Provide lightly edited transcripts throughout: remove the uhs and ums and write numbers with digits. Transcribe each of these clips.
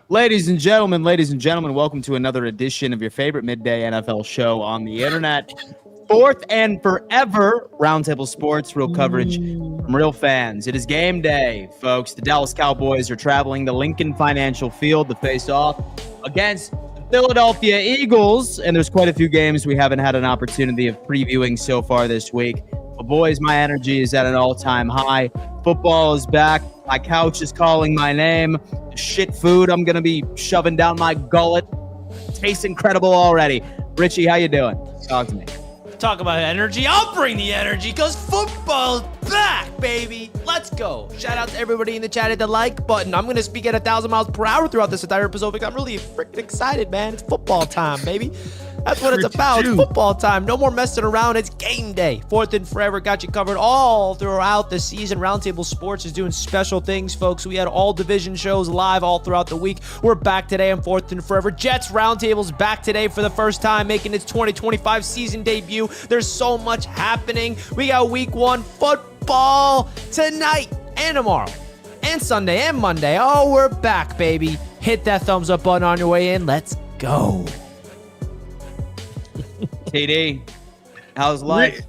Ladies and gentlemen, welcome to another edition of your favorite midday NFL show on the internet. Fourth and forever Roundtable Sports, real coverage from real fans. It is game day, folks. The Dallas Cowboys are traveling to Lincoln Financial Field to face off against the Philadelphia Eagles. And there's quite a few games we haven't had an opportunity of previewing so far this week. But boys, my energy is at an all-time high. Football is back. My couch is calling my name. The shit food I'm going to be shoving down my gullet tastes incredible already. Richie, how you doing? Talk to me. Talk about energy. I'll bring the energy because football's back, baby. Let's go. Shout out to everybody in the chat at the like button. I'm going to speak at 1,000 miles per hour throughout this entire episode. I'm really freaking excited, man. It's football time, baby. That's what it's about. It's football time. No more messing around. It's game day. Fourth and forever. Got you covered all throughout the season. Roundtable Sports is doing special things, folks. We had all division shows live all throughout the week. We're back today on Fourth and Forever. Jets Roundtable's back today for the first time, making its 2025 season debut. There's so much happening. We got week one football tonight and tomorrow and Sunday and Monday. Oh, we're back, baby. Hit that thumbs up button on your way in. Let's go. TD, how's life?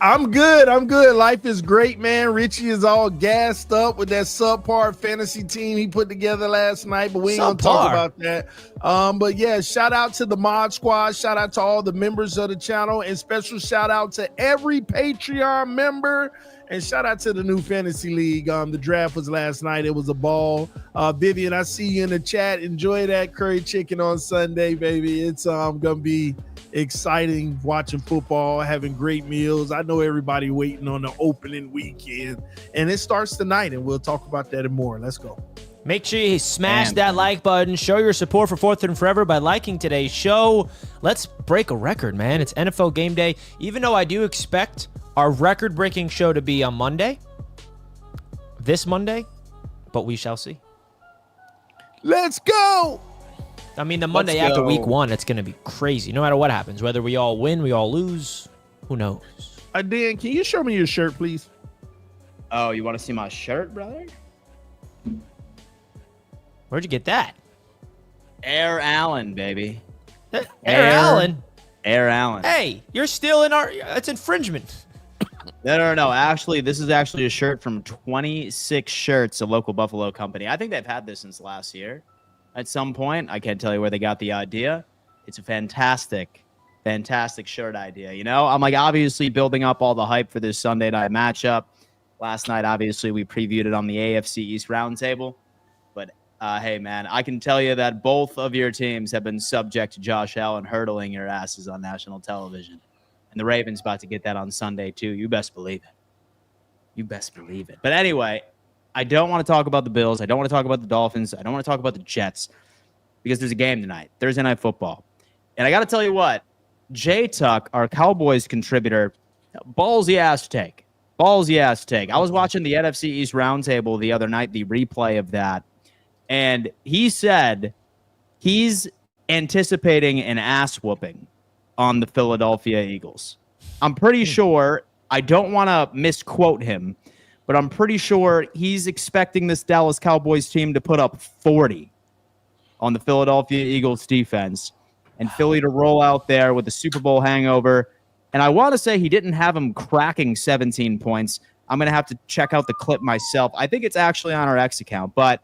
I'm good. Life is great, man. Richie is all gassed up with that subpar fantasy team he put together last night, but we ain't gonna talk about that. But yeah, shout out to the Mod Squad. Shout out to all the members of the channel, and special shout out to every Patreon member. And shout out to the new fantasy league. The draft was last night. It was a ball. Vivian, I see you in the chat. Enjoy that curry chicken on Sunday, baby. It's gonna be exciting watching football, having great meals. I know everybody waiting on the opening weekend, and it starts tonight, and we'll talk about that and more. Let's go. Make sure you smash that like button. Show your support for Fourth and Forever by liking today's show. Let's break a record, man. It's NFL game day. Even though I do expect our record-breaking show to be on Monday, this Monday, but we shall see. Let's go. I mean, the Monday after week one, it's going to be crazy. No matter what happens, whether we all win, we all lose, who knows? Dan, can you show me your shirt, please? Oh, you want to see my shirt, brother? Where'd you get that? Air Allen, baby. Air Allen? Air Allen. Hey, you're still in our... It's infringement. No. Actually, this is actually a shirt from 26 Shirts, a local Buffalo company. I think they've had this since last year. At some point, I can't tell you where they got the idea. It's a fantastic shirt idea. You know, I'm like obviously building up all the hype for this Sunday night matchup. Last night, obviously, we previewed it on the AFC East Roundtable. But hey, man, I can tell you that both of your teams have been subject to Josh Allen hurdling your asses on national television. And the Ravens about to get that on Sunday, too. You best believe it. But anyway, I don't want to talk about the Bills. I don't want to talk about the Dolphins. I don't want to talk about the Jets because there's a game tonight, Thursday Night Football. And I got to tell you what, Jay Tuck, our Cowboys contributor, ballsy ass take. I was watching the NFC East Roundtable the other night, the replay of that, and he said he's anticipating an ass whooping on the Philadelphia Eagles. I'm pretty sure, I don't want to misquote him, but I'm pretty sure he's expecting this Dallas Cowboys team to put up 40 on the Philadelphia Eagles defense and Philly to roll out there with the Super Bowl hangover. And I want to say he didn't have him cracking 17 points. I'm going to have to check out the clip myself. I think it's actually on our X account, but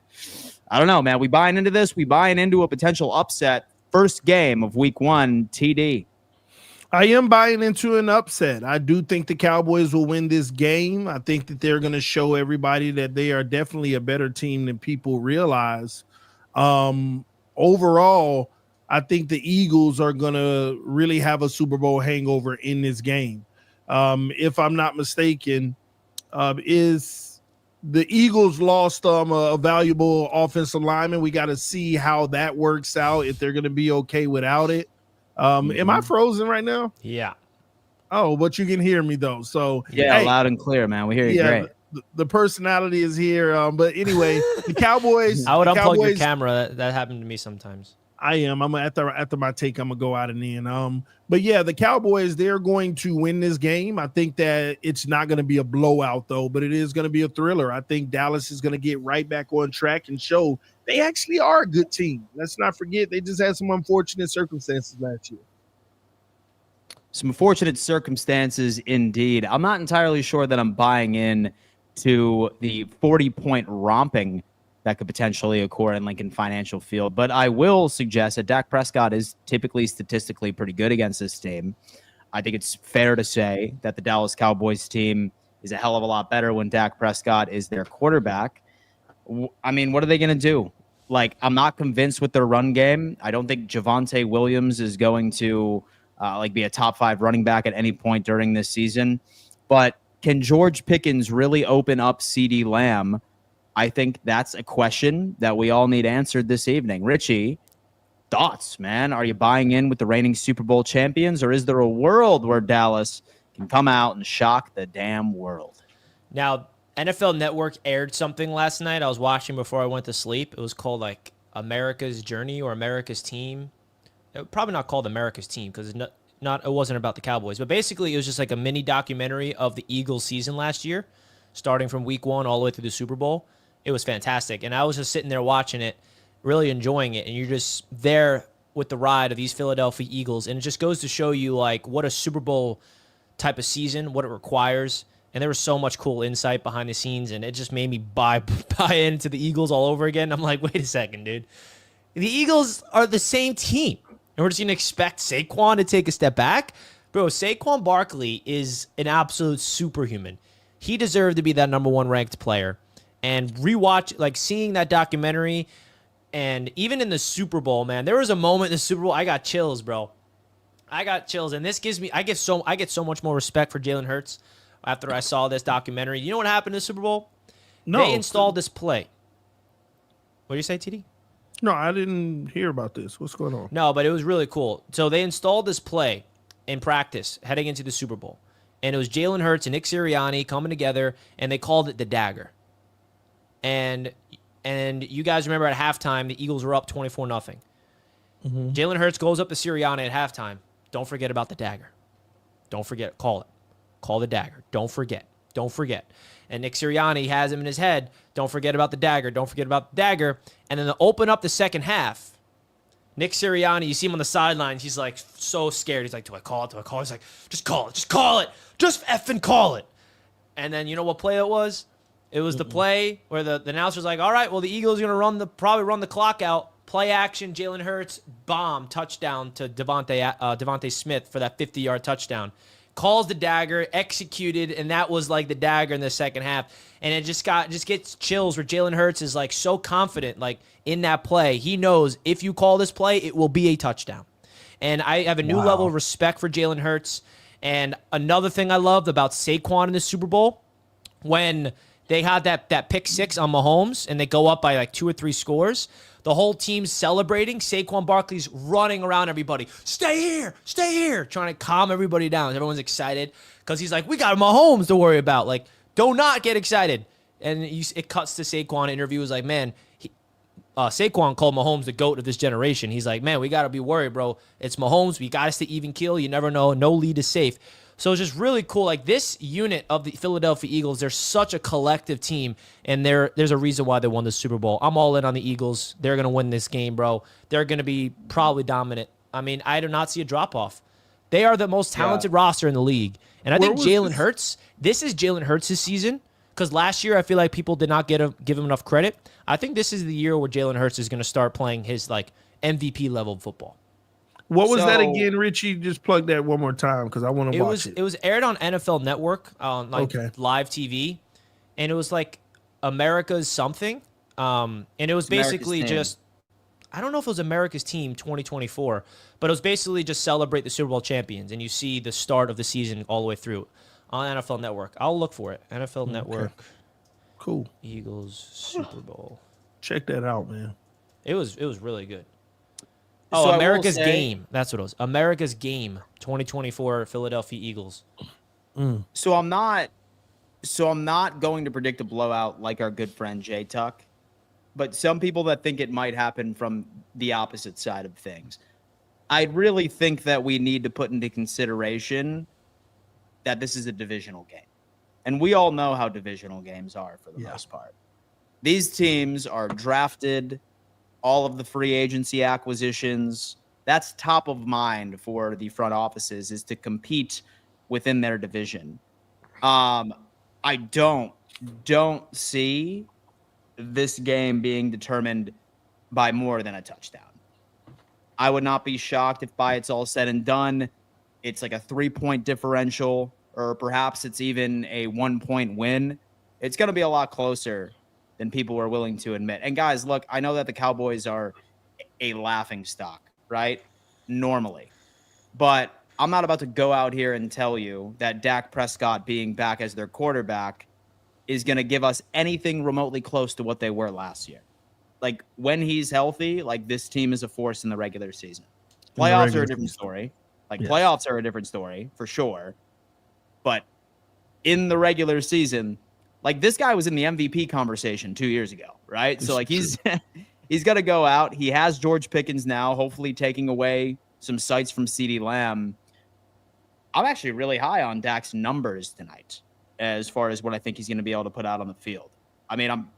I don't know, man. We buying into this. We buying into a potential upset. First game of week one, TD. I am buying into an upset. I do think the Cowboys will win this game. I think that they're going to show everybody that they are definitely a better team than people realize. Overall, I think the Eagles are going to really have a Super Bowl hangover in this game. If I'm not mistaken, is the Eagles lost a valuable offensive lineman. We got to see how that works out, if they're going to be okay without it. Am I frozen right now? Yeah. Oh, but you can hear me though. So yeah, hey, loud and clear, man. We hear you great. The personality is here. But anyway, the Cowboys. I would unplug your camera. That happened to me sometimes. I am. I'm after my take. I'm gonna go out and in. But yeah, the Cowboys, they're going to win this game. I think that it's not going to be a blowout though, but it is going to be a thriller. I think Dallas is going to get right back on track and show they actually are a good team. Let's not forget they just had some unfortunate circumstances last year. Some fortunate circumstances indeed. I'm not entirely sure that I'm buying in to the 40-point romping that could potentially occur in Lincoln Financial Field, but I will suggest that Dak Prescott is typically statistically pretty good against this team. I think it's fair to say that the Dallas Cowboys team is a hell of a lot better when Dak Prescott is their quarterback. I mean, what are they going to do? Like, I'm not convinced with their run game. I don't think Javonte Williams is going to be a top 5 running back at any point during this season. But can George Pickens really open up CeeDee Lamb? I think that's a question that we all need answered this evening. Richie, thoughts, man? Are you buying in with the reigning Super Bowl champions, or is there a world where Dallas can come out and shock the damn world? Now, NFL Network aired something last night I was watching before I went to sleep. It was called like America's Journey or America's Team. Probably not called America's Team because it wasn't about the Cowboys. But basically, it was just like a mini documentary of the Eagles season last year, starting from week 1 all the way through the Super Bowl. It was fantastic. And I was just sitting there watching it, really enjoying it. And you're just there with the ride of these Philadelphia Eagles. And it just goes to show you like what a Super Bowl type of season, what it requires. And there was so much cool insight behind the scenes. And it just made me buy into the Eagles all over again. I'm like, wait a second, dude. The Eagles are the same team. And we're just going to expect Saquon to take a step back? Bro, Saquon Barkley is an absolute superhuman. He deserved to be that number 1 ranked player. And seeing that documentary, and even in the Super Bowl, man, there was a moment in the Super Bowl, I got chills, bro. I got chills. And this gives me, I get so much more respect for Jalen Hurts after I saw this documentary. You know what happened in the Super Bowl? No. They installed this play. What do you say, TD? No, I didn't hear about this. What's going on? No, but it was really cool. So they installed this play in practice heading into the Super Bowl. And it was Jalen Hurts and Nick Sirianni coming together, and they called it the dagger. And you guys remember at halftime, the Eagles were up 24-0. Mm-hmm. Jalen Hurts goes up to Sirianni at halftime. Don't forget about the dagger. Don't forget. Call it. Call the dagger. Don't forget. Don't forget. And Nick Sirianni has him in his head. Don't forget about the dagger. Don't forget about the dagger. And then to open up the second half, Nick Sirianni, you see him on the sidelines. He's like so scared. He's like, do I call it? Do I call it? He's like, just call it. Just call it. Just effing call it. And then you know what play it was? It was the play where the announcer's like, all right, well, the Eagles are going to probably run the clock out. Play action, Jalen Hurts, bomb, touchdown to Devontae Smith for that 50-yard touchdown. Calls the dagger, executed, and that was like the dagger in the second half. And it just gets chills where Jalen Hurts is like so confident like in that play. He knows if you call this play, it will be a touchdown. And I have a new level of respect for Jalen Hurts. And another thing I loved about Saquon in the Super Bowl, when they had that pick 6 on Mahomes and they go up by like 2 or 3 scores, the whole team's celebrating. Saquon Barkley's running around everybody. Stay here, trying to calm everybody down. Everyone's excited because he's like, we got Mahomes to worry about. Like, do not get excited. And it cuts to Saquon interview. Was like, man, Saquon called Mahomes the GOAT of this generation. He's like, man, we got to be worried, bro. It's Mahomes. We got us to even kill. You never know. No lead is safe. So it's just really cool. Like this unit of the Philadelphia Eagles, they're such a collective team, and there's a reason why they won the Super Bowl. I'm all in on the Eagles. They're going to win this game, bro. They're going to be probably dominant. I mean, I do not see a drop-off. They are the most talented roster in the league. And I think Jalen Hurts, this is Jalen Hurts' season, because last year I feel like people did not give him enough credit. I think this is the year where Jalen Hurts is going to start playing his like MVP level of football. What was that again, Richie? Just plug that one more time because I want to watch it. It was aired on NFL Network, live TV, and it was like America's something. And it was basically just, I don't know if it was America's Team 2024, but it was basically just celebrate the Super Bowl champions, and you see the start of the season all the way through on NFL Network. I'll look for it. NFL Network. Cool. Eagles Super Bowl. Check that out, man. It was really good. Oh, so America's Game. That's what it was. America's Game 2024 Philadelphia Eagles. So I'm not going to predict a blowout like our good friend Jay Tuck, but some people that think it might happen from the opposite side of things. I really think that we need to put into consideration that this is a divisional game. And we all know how divisional games are for the most part. These teams are drafted all of the free agency acquisitions. That's top of mind for the front offices, is to compete within their division. I don't see this game being determined by more than a touchdown. I would not be shocked if by it's all said and done, it's like a 3-point differential, or perhaps it's even a 1-point win. It's going to be a lot closer than people are willing to admit. And guys, look, I know that the Cowboys are a laughing stock, right? Normally. But I'm not about to go out here and tell you that Dak Prescott being back as their quarterback is going to give us anything remotely close to what they were last year. Like, when he's healthy, like, this team is a force in the regular season. Playoffs are a different story. Like, yes. Playoffs are a different story, for sure. But in the regular season, like, this guy was in the MVP conversation 2 years ago, right? So, like, he's he's going to go out. He has George Pickens now, hopefully taking away some sights from CeeDee Lamb. I'm actually really high on Dak's numbers tonight as far as what I think he's going to be able to put out on the field. I mean, I'm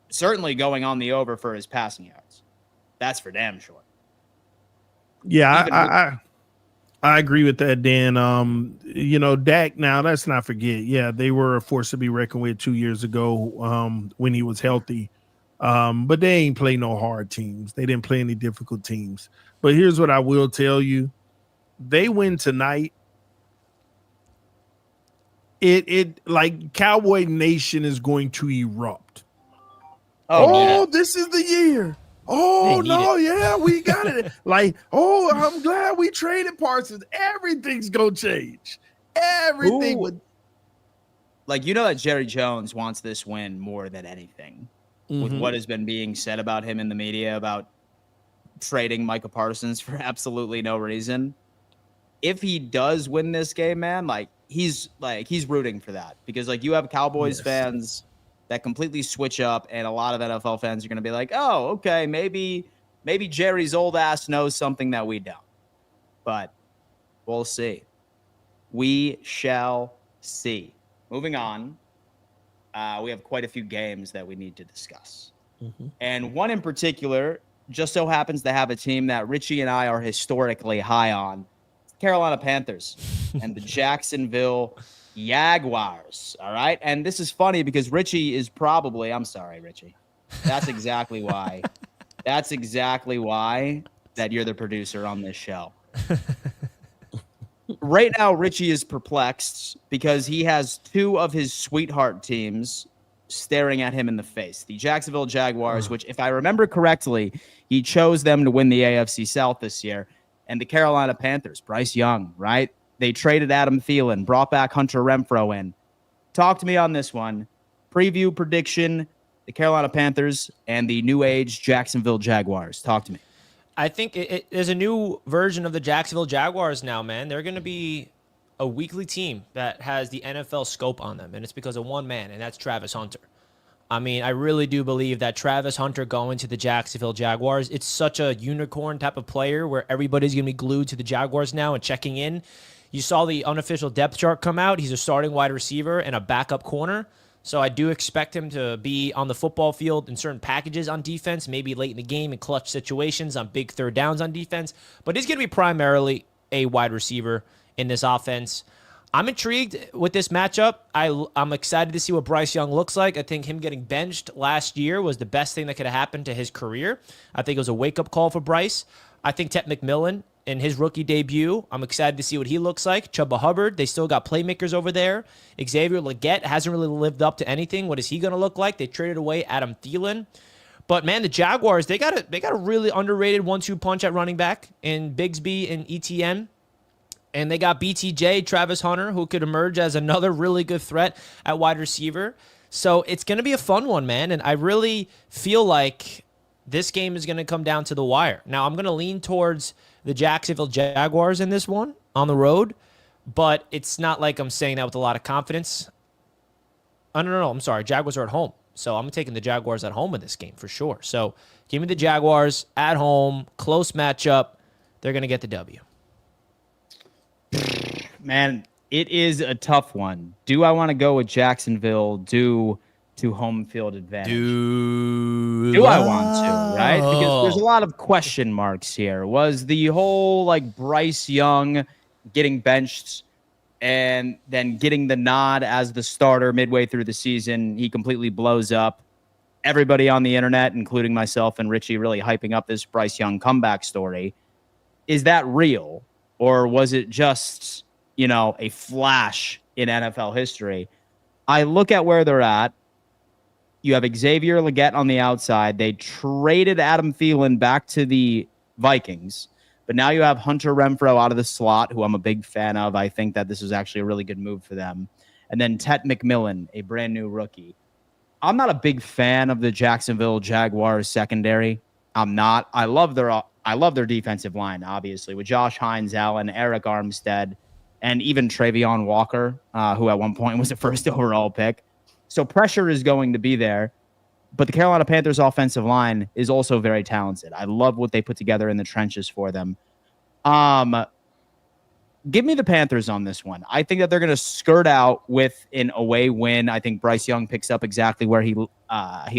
certainly going on the over for his passing yards. That's for damn sure. Yeah, I agree with that, Dan. Dak, now let's not forget, they were a force to be reckoned with 2 years ago when he was healthy. But they ain't play no hard teams. They didn't play any difficult teams. But here's what I will tell you. They win tonight. It like Cowboy Nation is going to erupt. Oh, this is the year. Oh, no, we got it. Like, I'm glad we traded Parsons. Everything's going to change. Everything would. Like, that Jerry Jones wants this win more than anything with what has been being said about him in the media about trading Micah Parsons for absolutely no reason. If he does win this game, man, he's rooting for that, because you have Cowboys fans that completely switch up, and a lot of NFL fans are going to be like, oh, okay, maybe Jerry's old ass knows something that we don't. But we'll see. We shall see. Moving on, we have quite a few games that we need to discuss. And one in particular just so happens to have a team that Richie and I are historically high on. Carolina Panthers and the Jacksonville Jaguars. All right. And this is funny because Richie is probably, I'm sorry, Richie. That's exactly why. That's exactly why that you're the producer on this show. Right now, Richie is perplexed because he has two of his sweetheart teams staring at him in the face. The Jacksonville Jaguars, which, if I remember correctly, he chose them to win the AFC South this year. And the Carolina Panthers, Bryce Young, right? They traded Adam Thielen, brought back Hunter Renfrow in. Talk to me on this one. Preview, prediction, the Carolina Panthers and the new age Jacksonville Jaguars. Talk to me. I think there's a new version of the Jacksonville Jaguars now, man. They're going to be a weekly team that has the NFL scope on them, and it's because of one man, and that's Travis Hunter. I mean, I really do believe that Travis Hunter going to the Jacksonville Jaguars, it's such a unicorn type of player where everybody's going to be glued to the Jaguars now and checking in. You saw the unofficial depth chart come out. He's a starting wide receiver and a backup corner. So I do expect him to be on the football field in certain packages on defense, maybe late in the game in clutch situations on big third downs on defense. But he's going to be primarily a wide receiver in this offense. I'm intrigued with this matchup. I'm excited to see what Bryce Young looks like. I think him getting benched last year was the best thing that could have happened to his career. I think it was a wake-up call for Bryce. I think Ted McMillan in his rookie debut, I'm excited to see what he looks like. Chuba Hubbard, they still got playmakers over there. Xavier Legette hasn't really lived up to anything. What is he going to look like? They traded away Adam Thielen. But, man, the Jaguars, they got a really underrated 1-2 punch at running back in Bigsby and ETN. And they got BTJ, Travis Hunter, who could emerge as another really good threat at wide receiver. So it's going to be a fun one, man. And I really feel like this game is going to come down to the wire. Now, I'm going to lean towards the Jacksonville Jaguars in this one on the road. But it's not like I'm saying that with a lot of confidence. No, I'm sorry. Jaguars are at home. So I'm taking the Jaguars at home in this game for sure. So give me the Jaguars at home. Close matchup. They're going to get the W. Man, it is a tough one. Do I want to go with Jacksonville? Do to home field advantage. Do I want to, right? Because there's a lot of question marks here. Was the whole like Bryce Young getting benched and then getting the nod as the starter midway through the season, he completely blows up. Everybody on the internet, including myself and Richie, really hyping up this Bryce Young comeback story. Is that real? Or was it just, a flash in NFL history? I look at where they're at. You have Xavier Legette on the outside. They traded Adam Thielen back to the Vikings. But now you have Hunter Renfrow out of the slot, who I'm a big fan of. I think that this is actually a really good move for them. And then Tet McMillan, a brand new rookie. I'm not a big fan of the Jacksonville Jaguars secondary. I'm not. I love their defensive line, obviously, with Josh Hines, Allen, Eric Armstead, and even Travion Walker, who at one point was the first overall pick. So pressure is going to be there. But the Carolina Panthers offensive line is also very talented. I love what they put together in the trenches for them. Give me the Panthers on this one. I think that they're going to skirt out with an away win. I think Bryce Young picks up exactly where he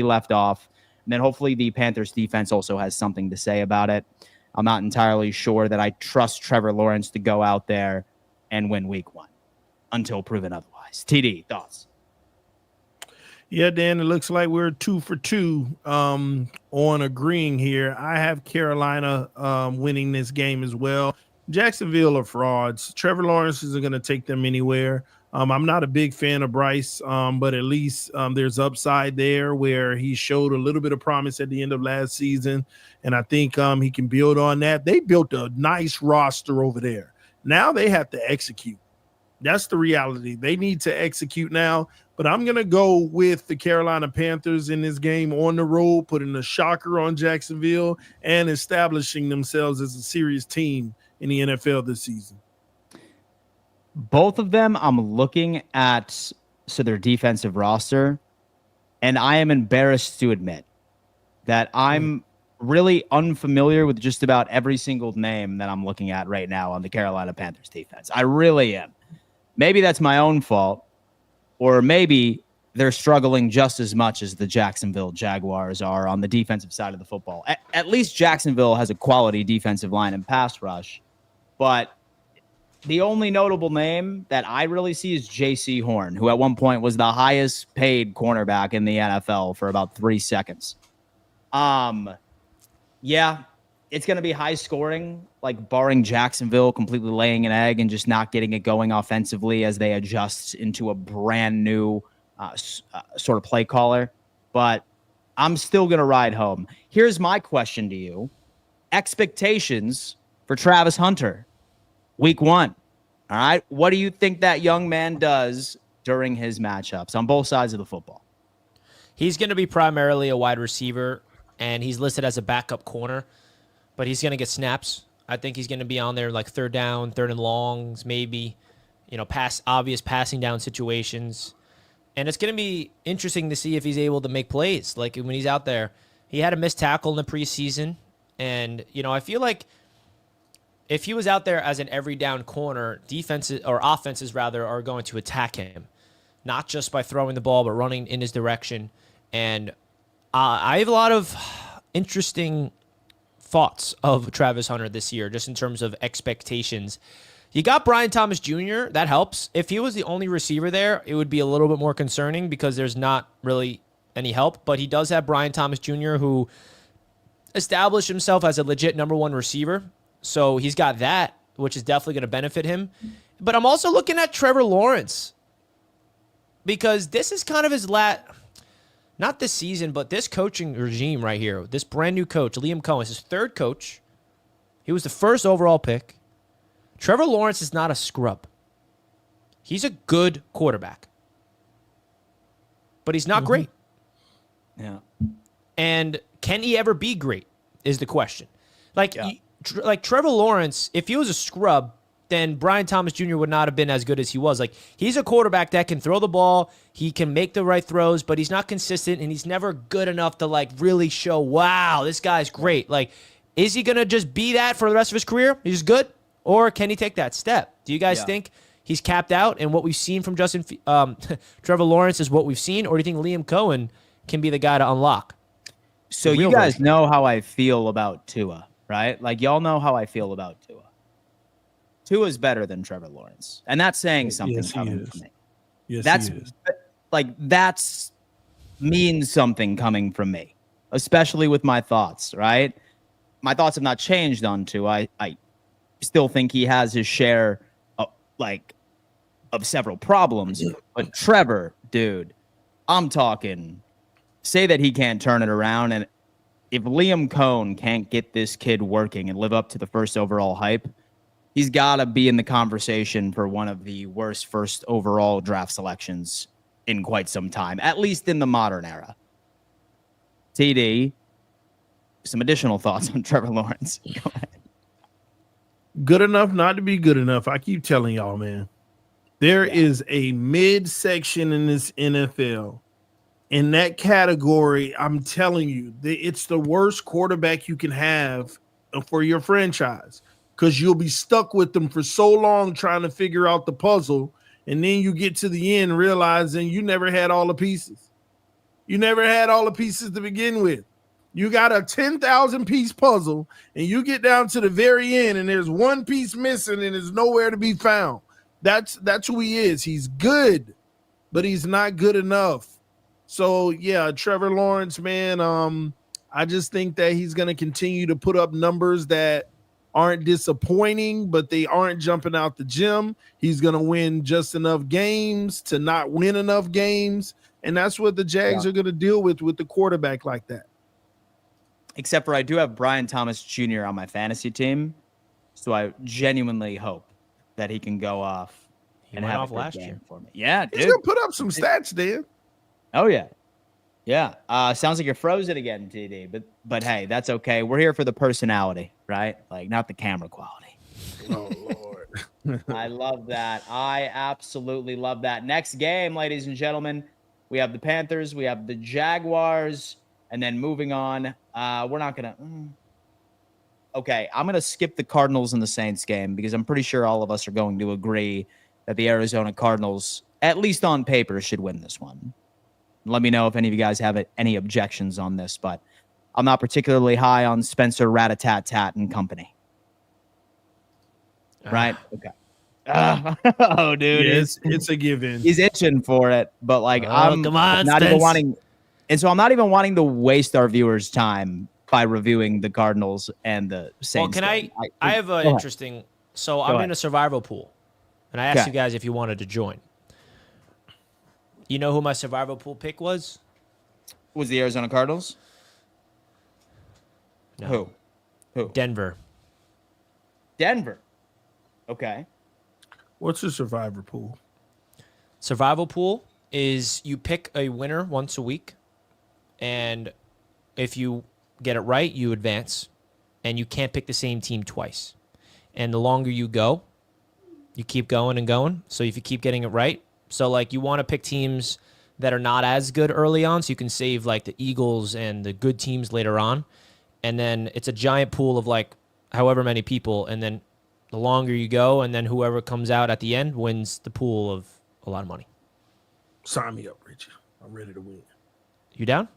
left off. And then hopefully the Panthers defense also has something to say about it. I'm not entirely sure that I trust Trevor Lawrence to go out there and win week 1 until proven otherwise. TD, thoughts? Yeah, Dan, it looks like we're 2 for 2 on agreeing here. I have Carolina winning this game as well. Jacksonville are frauds. Trevor Lawrence isn't going to take them anywhere. I'm not a big fan of Bryce, but at least there's upside there where he showed a little bit of promise at the end of last season, and I think he can build on that. They built a nice roster over there. Now they have to execute. That's the reality. They need to execute now, but I'm going to go with the Carolina Panthers in this game on the road, putting a shocker on Jacksonville and establishing themselves as a serious team in the NFL this season. Both of them, I'm looking at their defensive roster, and I am embarrassed to admit that I'm really unfamiliar with just about every single name that I'm looking at right now on the Carolina Panthers defense. I really am. Maybe that's my own fault, or maybe they're struggling just as much as the Jacksonville Jaguars are on the defensive side of the football. At least Jacksonville has a quality defensive line and pass rush, but the only notable name that I really see is J.C. Horn, who at one point was the highest paid cornerback in the NFL for about 3 seconds. Yeah, it's going to be high scoring, like barring Jacksonville completely laying an egg and just not getting it going offensively as they adjust into a brand new sort of play caller. But I'm still going to ride home. Here's my question to you. Expectations for Travis Hunter, week 1. All right. What do you think that young man does during his matchups on both sides of the football? He's going to be primarily a wide receiver, and he's listed as a backup corner, but he's going to get snaps. I think he's going to be on there like third down, third and longs, maybe, obvious passing down situations. And it's going to be interesting to see if he's able to make plays. Like when he's out there, he had a missed tackle in the preseason. And, I feel like if he was out there as an every down corner, defenses or offenses rather are going to attack him, not just by throwing the ball, but running in his direction. And I have a lot of interesting thoughts of Travis Hunter this year, just in terms of expectations. You got Brian Thomas Jr., that helps. If he was the only receiver there, it would be a little bit more concerning because there's not really any help. But he does have Brian Thomas Jr., who established himself as a legit number 1 receiver. So he's got that, which is definitely going to benefit him. But I'm also looking at Trevor Lawrence because this is kind of his not this season, but this coaching regime right here. This brand new coach, Liam Cohen, is his 3rd coach. He was the 1st overall pick. Trevor Lawrence is not a scrub. He's a good quarterback. But he's not great. Yeah. And can he ever be great is the question. Like Trevor Lawrence, if he was a scrub, then Brian Thomas Jr. would not have been as good as he was. Like, he's a quarterback that can throw the ball, he can make the right throws, but he's not consistent, and he's never good enough to, like, really show, wow, this guy's great. Like, is he going to just be that for the rest of his career? He's good? Or can he take that step? Do you guys think he's capped out, and what we've seen from Trevor Lawrence is what we've seen, or do you think Liam Cohen can be the guy to unlock? So you guys know how I feel about Tua, right? Like, y'all know how I feel about Tua. Tua's better than Trevor Lawrence, and that's saying something coming from me. Yes, that's means something coming from me, especially with my thoughts, right? My thoughts have not changed on Tua. I still think he has his share of several problems, but Trevor, dude, I'm talking, say that he can't turn it around, and if Liam Cohen can't get this kid working and live up to the first overall hype, he's got to be in the conversation for one of the worst first overall draft selections in quite some time, at least in the modern era. TD, some additional thoughts on Trevor Lawrence. Go ahead. Good enough not to be good enough. I keep telling y'all, man. There is a midsection in this NFL. In that category, I'm telling you, it's the worst quarterback you can have for your franchise, because you'll be stuck with them for so long trying to figure out the puzzle, and then you get to the end realizing you never had all the pieces. You never had all the pieces to begin with. You got a 10,000 piece puzzle, and you get down to the very end, and there's one piece missing, and it's nowhere to be found. That's who he is. He's good, but he's not good enough. So yeah, Trevor Lawrence, man. I just think that he's going to continue to put up numbers that aren't disappointing, but they aren't jumping out the gym. He's going to win just enough games to not win enough games, and that's what the Jags are going to deal with the quarterback like that. Except for I do have Brian Thomas Jr. on my fantasy team, so I genuinely hope that he can go off and have off last year for me. Yeah, dude. He's going to put up some stats, Dan. Oh, yeah. Yeah. Sounds like you're frozen again, TD, but hey, that's okay. We're here for the personality, right? Like, not the camera quality. Oh, Lord. I love that. I absolutely love that. Next game, ladies and gentlemen, we have the Panthers, we have the Jaguars, and then moving on, we're not going to... Okay, I'm going to skip the Cardinals and the Saints game because I'm pretty sure all of us are going to agree that the Arizona Cardinals, at least on paper, should win this one. Let me know if any of you guys have any objections on this, but I'm not particularly high on Spencer Rat-a-tat-tat and company. Right? Okay. Oh, dude. Yeah, it's a given. He's itching for it, but like I'm not even wanting, and so I'm not even wanting to waste our viewers' time by reviewing the Cardinals and the Saints. Well, I have an interesting. So I'm in a survival pool, and I asked you guys if you wanted to join. You know who my survival pool pick was? Was the Arizona Cardinals? No. Who? Denver. Okay. What's a survivor pool? Survival pool is you pick a winner once a week, and if you get it right, you advance, and you can't pick the same team twice. And the longer you go, you keep going and going. So if you keep getting it right, so like you want to pick teams that are not as good early on, so you can save like the Eagles and the good teams later on. And then it's a giant pool of like however many people, and then the longer you go, and then whoever comes out at the end wins the pool of a lot of money. Sign me up, Richie. I'm ready to win. You down?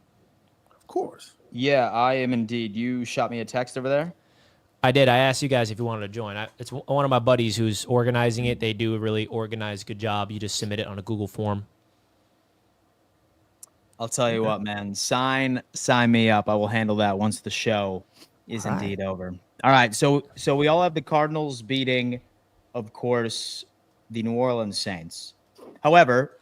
Of course. Yeah, I am indeed. You shot me a text over there? I did. I asked you guys if you wanted to join. It's one of my buddies who's organizing it. They do a really organized, good job. You just submit it on a Google form. I'll tell you what, man. Sign me up. I will handle that once the show is indeed over. All right, so we all have the Cardinals beating, of course, the New Orleans Saints. However,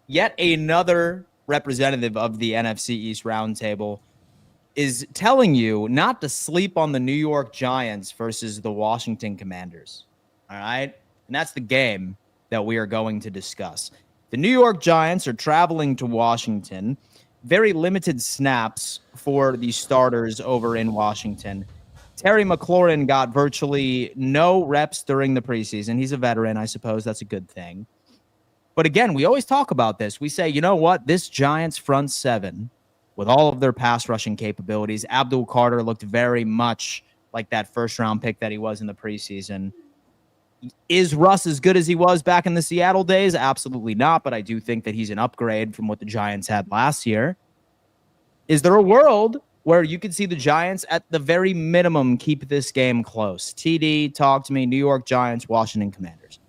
yet another representative of the NFC East Roundtable is telling you not to sleep on the New York Giants versus the Washington Commanders. All right? And that's the game that we are going to discuss. The New York Giants are traveling to Washington. Very limited snaps for the starters over in Washington. Terry McLaurin got virtually no reps during the preseason. He's a veteran, I suppose. That's a good thing. But again, we always talk about this. We say, you know what? This Giants front seven, with all of their pass rushing capabilities, Abdul Carter looked very much like that first-round pick that he was in the preseason. Is Russ as good as he was back in the Seattle days? Absolutely not, but I do think that he's an upgrade from what the Giants had last year. Is there a world where you could see the Giants at the very minimum keep this game close? TD, talk to me. New York Giants, Washington Commanders.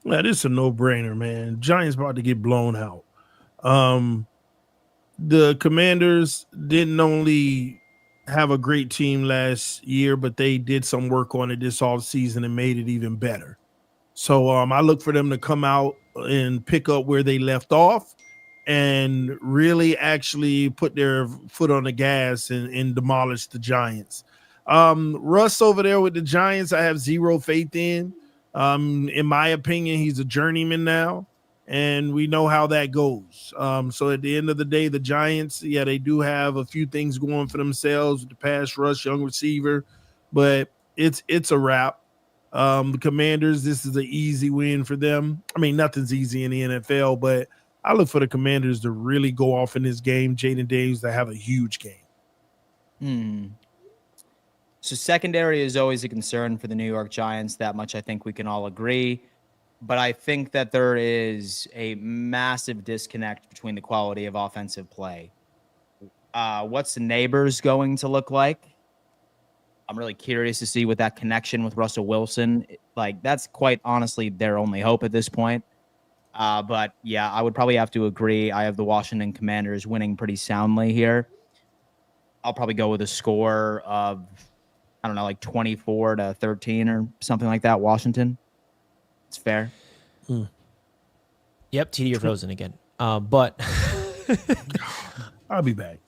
Yeah, this is a no-brainer, man. Giants about to get blown out. The Commanders didn't only have a great team last year, but they did some work on it this offseason and made it even better. So I look for them to come out and pick up where they left off and really actually put their foot on the gas and demolish the Giants. Russ over there with the Giants, I have zero faith in. In my opinion, he's a journeyman now, and we know how that goes. So at the end of the day, the Giants, yeah, they do have a few things going for themselves with the pass rush, young receiver, but it's a wrap. The Commanders, this is an easy win for them. I mean, nothing's easy in the NFL, but I look for the Commanders to really go off in this game. Jaden Davis to have a huge game. So secondary is always a concern for the New York Giants. That much I think we can all agree. But I think that there is a massive disconnect between the quality of offensive play. What's the Neighbors going to look like? I'm really curious to see what that connection with Russell Wilson, like that's quite honestly their only hope at this point. But yeah, I would probably have to agree. I have the Washington Commanders winning pretty soundly here. I'll probably go with a score of, I don't know, like 24-13 or something like that. Washington. It's fair. Yep, TD, you're frozen again. But I'll be back.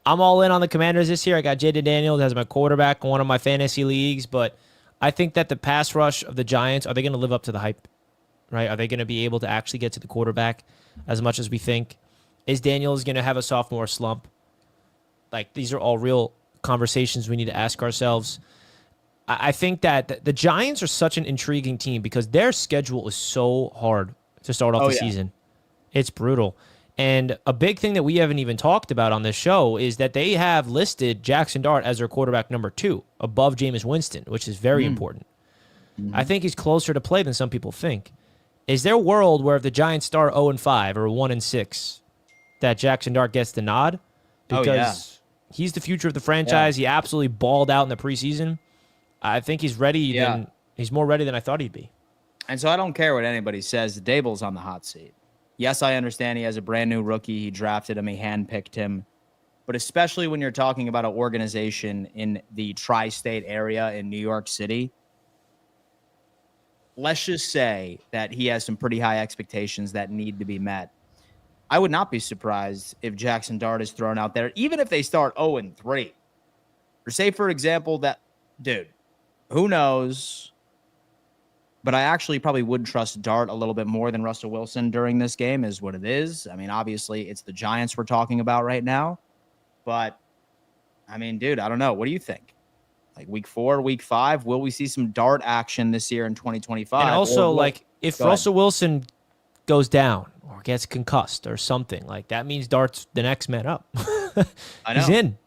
I'm all in on the Commanders this year. I got Jaden Daniels as my quarterback in one of my fantasy leagues, but I think that the pass rush of the Giants, are they going to live up to the hype? Right? Are they going to be able to actually get to the quarterback as much as we think? Is Daniels going to have a sophomore slump? Like, these are all real conversations we need to ask ourselves. I think that the Giants are such an intriguing team because their schedule is so hard to start off the season. It's brutal. And a big thing that we haven't even talked about on this show is that they have listed Jackson Dart as their quarterback number 2 above Jameis Winston, which is very important. I think he's closer to play than some people think. Is there a world where if the Giants start 0-5 or 1-6 that Jackson Dart gets the nod? Because he's the future of the franchise. He absolutely balled out in the preseason. I think he's ready. He's more ready than I thought he'd be. And so I don't care what anybody says. Dable's on the hot seat. Yes, I understand he has a brand new rookie. He drafted him. He handpicked him. But especially when you're talking about an organization in the tri-state area in New York City, let's just say that he has some pretty high expectations that need to be met. I would not be surprised if Jackson Dart is thrown out there, even if they start 0-3. Or say, for example, that, dude, who knows? But I actually probably would trust Dart a little bit more than Russell Wilson during this game is what it is. I mean, obviously, it's the Giants we're talking about right now. But, I mean, dude, I don't know. What do you think? Like week 4, week 5, will we see some Dart action this year in 2025? And also, like, if Russell Wilson goes down or gets concussed or something, like that means Dart's the next man up. I know. He's in.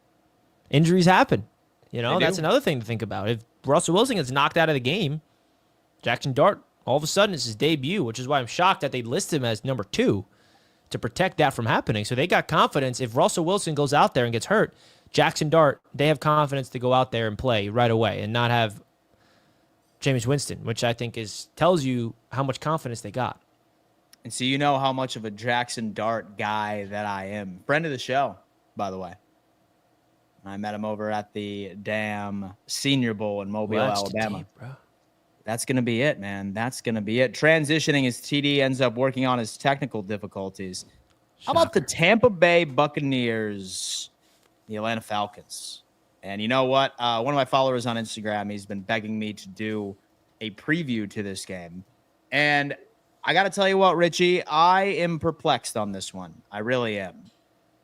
Injuries happen. You know, that's another thing to think about. If Russell Wilson gets knocked out of the game, Jackson Dart, all of a sudden, it's his debut, which is why I'm shocked that they list him as number 2 to protect that from happening. So they got confidence. If Russell Wilson goes out there and gets hurt, Jackson Dart, they have confidence to go out there and play right away and not have Jameis Winston, which I think tells you how much confidence they got. And so you know how much of a Jackson Dart guy that I am. Friend of the show, by the way. I met him over at the damn Senior Bowl in Mobile, Alabama. Deep, bro. That's going to be it, man. That's going to be it. Transitioning as TD ends up working on his technical difficulties. How about the Tampa Bay Buccaneers, the Atlanta Falcons? And you know what? One of my followers on Instagram, he's been begging me to do a preview to this game. And I got to tell you what, Richie, I am perplexed on this one. I really am.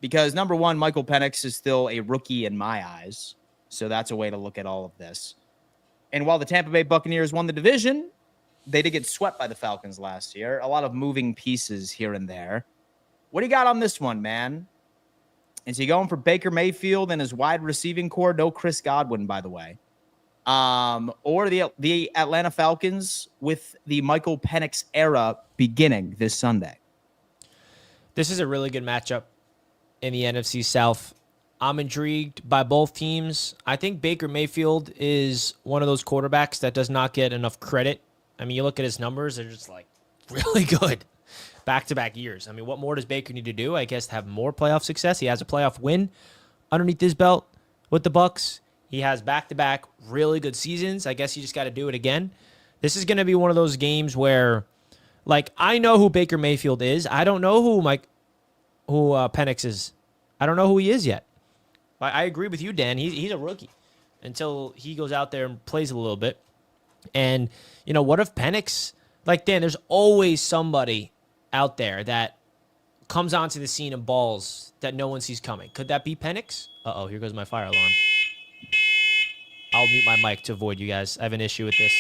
Because, number one, Michael Penix is still a rookie in my eyes. So that's a way to look at all of this. And while the Tampa Bay Buccaneers won the division, they did get swept by the Falcons last year. A lot of moving pieces here and there. What do you got on this one, man? Is he going for Baker Mayfield and his wide receiving core? No Chris Godwin, by the way. or the Atlanta Falcons with the Michael Penix era beginning this Sunday. This is a really good matchup in the NFC South. I'm intrigued by both teams. I think Baker Mayfield is one of those quarterbacks that does not get enough credit. I mean, you look at his numbers, they're just like really good back-to-back years. I mean, what more does Baker need to do? I guess to have more playoff success. He has a playoff win underneath his belt with the Bucs. He has back-to-back really good seasons. I guess you just got to do it again. This is going to be one of those games where, like, I know who Baker Mayfield is. I don't know who Penix is. I don't know who he is yet. I agree with you, Dan. He's a rookie until he goes out there and plays a little bit. And, you know, what if Penix, like, Dan, there's always somebody out there that comes onto the scene and balls that no one sees coming. Could that be Penix? Uh-oh, here goes my fire alarm. I'll mute my mic to avoid you guys. I have an issue with this.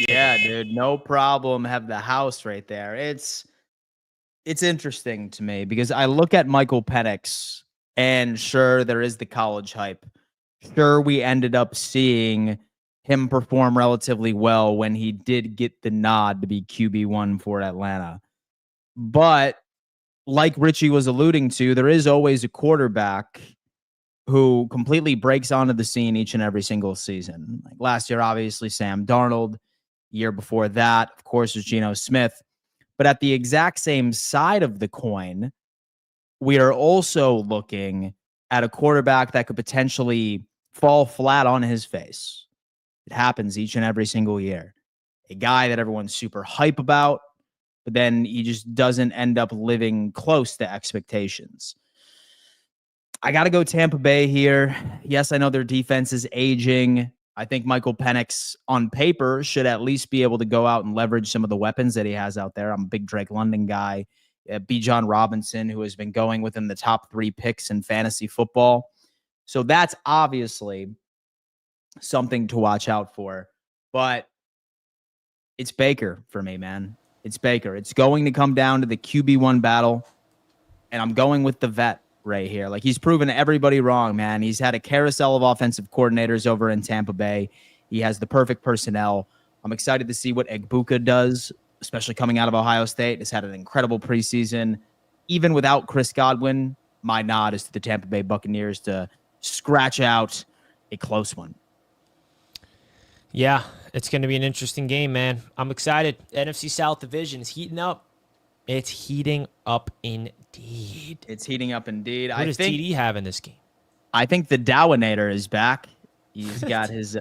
Yeah, dude, no problem. Have the house right there. It's interesting to me because I look at Michael Penix, and sure, there is the college hype. Sure, we ended up seeing him perform relatively well when he did get the nod to be QB1 for Atlanta. But like Richie was alluding to, there is always a quarterback who completely breaks onto the scene each and every single season. Like last year, obviously, Sam Darnold. Year before that, of course, was Geno Smith. But at the exact same side of the coin, we are also looking at a quarterback that could potentially fall flat on his face. It happens each and every single year. A guy that everyone's super hype about, but then he just doesn't end up living close to expectations. I got to go Tampa Bay here. Yes, I know their defense is aging. I think Michael Penix on paper should at least be able to go out and leverage some of the weapons that he has out there. I'm a big Drake London guy. Bijan Robinson, who has been going within the top 3 picks in fantasy football. So that's obviously something to watch out for. But it's Baker for me, man. It's Baker. It's going to come down to the QB1 battle. And I'm going with the vet right here. Like, he's proven everybody wrong, man. He's had a carousel of offensive coordinators over in Tampa Bay. He has the perfect personnel. I'm excited to see what Egbuka does, especially coming out of Ohio State. Has had an incredible preseason. Even without Chris Godwin, my nod is to the Tampa Bay Buccaneers to scratch out a close one. Yeah, it's going to be an interesting game, man. I'm excited. NFC South Division is heating up. It's heating up indeed. It's heating up indeed. What does TD have in this game? I think the Dowinator is back. He's got his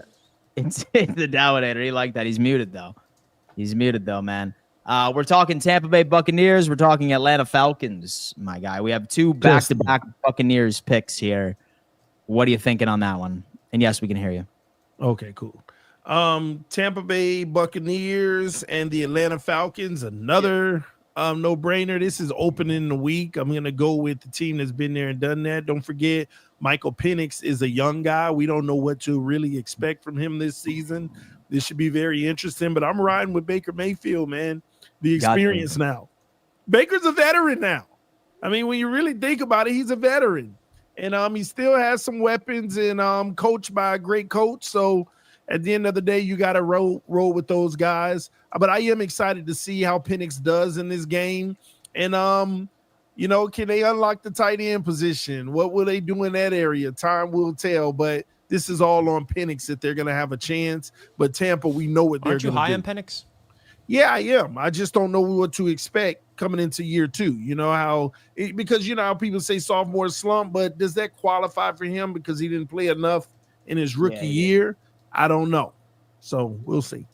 it's the Dowinator. He like that. He's muted, though, man. We're talking Tampa Bay Buccaneers. We're talking Atlanta Falcons, my guy. We have 2 back-to-back Buccaneers picks here. What are you thinking on that one? And yes, we can hear you. Okay, cool. Tampa Bay Buccaneers and the Atlanta Falcons, another no-brainer. This is opening the week. I'm going to go with the team that's been there and done that. Don't forget, Michael Penix is a young guy. We don't know what to really expect from him this season. This should be very interesting, but I'm riding with Baker Mayfield, man. The experience now. Baker's a veteran now. I mean, when you really think about it, he's a veteran. And he still has some weapons and coached by a great coach. So at the end of the day, you got to roll with those guys. But I am excited to see how Penix does in this game. And, can they unlock the tight end position? What will they do in that area? Time will tell. But this is all on Penix that they're going to have a chance. But Tampa, we know what they're going to do. Aren't you high on Penix? Yeah, I am. I just don't know what to expect coming into year 2. You know because you know how people say sophomore slump, but does that qualify for him because he didn't play enough in his rookie year? I don't know. So we'll see.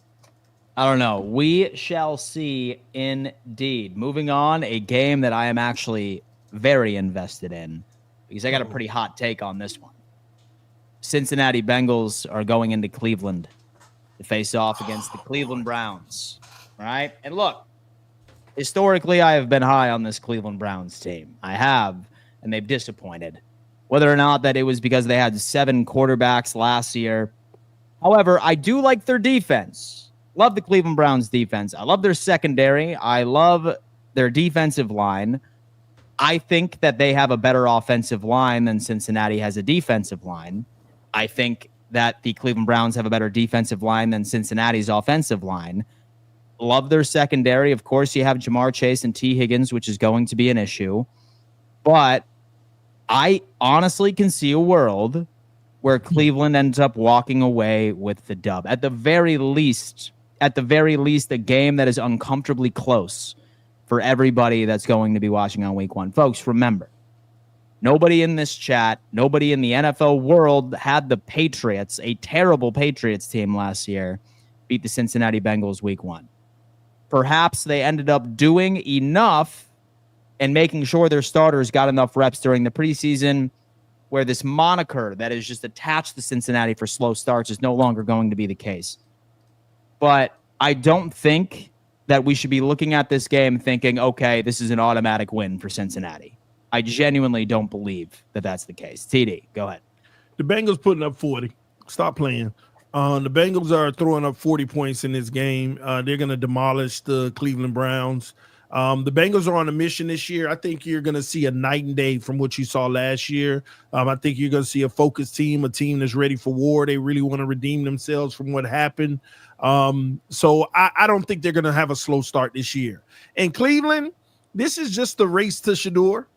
I don't know. We shall see indeed. Moving on, a game that I am actually very invested in because I got a pretty hot take on this one. Cincinnati Bengals are going into Cleveland to face off against the Cleveland Browns. Right? And look, historically, I have been high on this Cleveland Browns team. I have, and they've disappointed. Whether or not that it was because they had 7 quarterbacks last year. However, I do like their defense. Love the Cleveland Browns defense. I love their secondary. I love their defensive line. I think that they have a better offensive line than Cincinnati has a defensive line. I think that the Cleveland Browns have a better defensive line than Cincinnati's offensive line. Love their secondary. Of course, you have Jamar Chase and T. Higgins, which is going to be an issue. But I honestly can see a world where Cleveland ends up walking away with the dub. At the very least, a game that is uncomfortably close for everybody that's going to be watching on week 1. Folks, remember, nobody in this chat, nobody in the NFL world had the Patriots, a terrible Patriots team last year, beat the Cincinnati Bengals week 1. Perhaps they ended up doing enough and making sure their starters got enough reps during the preseason where this moniker that is just attached to Cincinnati for slow starts is no longer going to be the case. But I don't think that we should be looking at this game thinking, okay, this is an automatic win for Cincinnati. I genuinely don't believe that that's the case. TD, go ahead. The Bengals putting up 40. Stop playing. The Bengals are throwing up 40 points in this game. They're going to demolish the Cleveland Browns. The Bengals are on a mission this year. I think you're going to see a night and day from what you saw last year. I think you're going to see a focused team, a team that's ready for war. They really want to redeem themselves from what happened. So I don't think they're going to have a slow start this year. And Cleveland, this is just the race to Shador.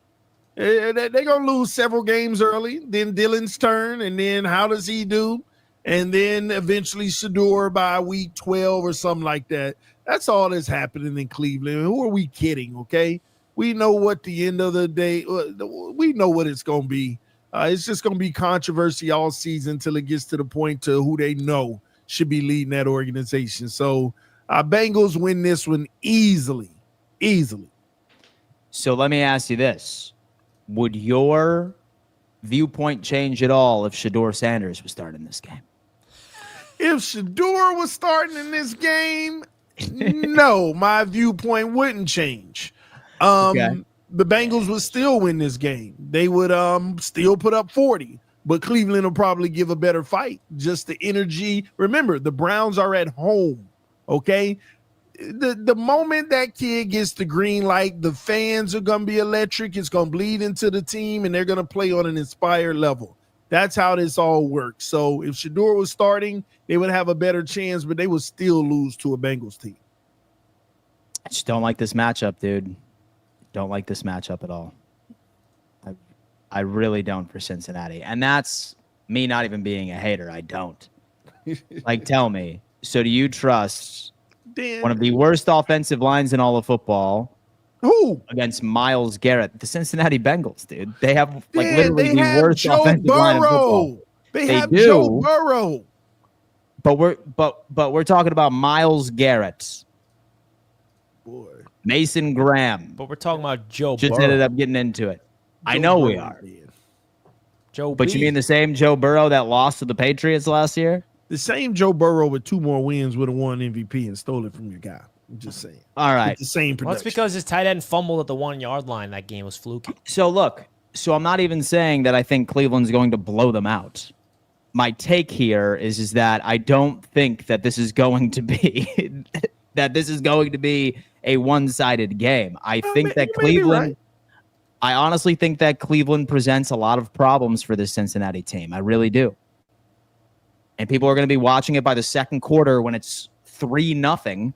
They're going to lose several games early, then Dylan's turn, and then how does he do? And then eventually Shador by week 12 or something like that. That's all that's happening in Cleveland. Who are we kidding, okay? We know what the end of the day, we know what it's going to be. It's just going to be controversy all season until it gets to the point to who they know should be leading that organization. So Bengals win this one easily. So let me ask you this. Would your viewpoint change at all if Shador Sanders was starting this game? If Shador was starting in this game, no, my viewpoint wouldn't change. The Bengals would still win this game. They would still put up 40, but Cleveland will probably give a better fight. Just the energy. Remember, the Browns are at home, okay? The moment that kid gets the green light, the fans are going to be electric. It's going to bleed into the team, and they're going to play on an inspired level. That's how this all works. So if Shador was starting, they would have a better chance, but they would still lose to a Bengals team. I just don't like this matchup, dude. Don't like this matchup at all. I really don't for Cincinnati. And that's me not even being a hater. I don't. Like, tell me. So do you trust one of the worst offensive lines in all of football against Myles Garrett? The Cincinnati Bengals, dude. They have literally the worst offensive line in football. They have Joe Burrow. But we're talking about Myles Garrett. Boy. Mason Graham. But we're talking about Joe Just Burrow. ended up getting into it. I know we are. Joe But you mean the same Joe Burrow that lost to the Patriots last year? The same Joe Burrow with 2 more wins would have won MVP and stole it from your guy. I'm just saying. All right. It's the same production. Well, it's because his tight end fumbled at the 1-yard line. That game was fluky. So look, I'm not even saying that I think Cleveland's going to blow them out. My take here is that I don't think that this is going to be a one-sided game. I think that Cleveland. I honestly think that Cleveland presents a lot of problems for this Cincinnati team. I really do. And people are going to be watching it by the second quarter when it's 3-0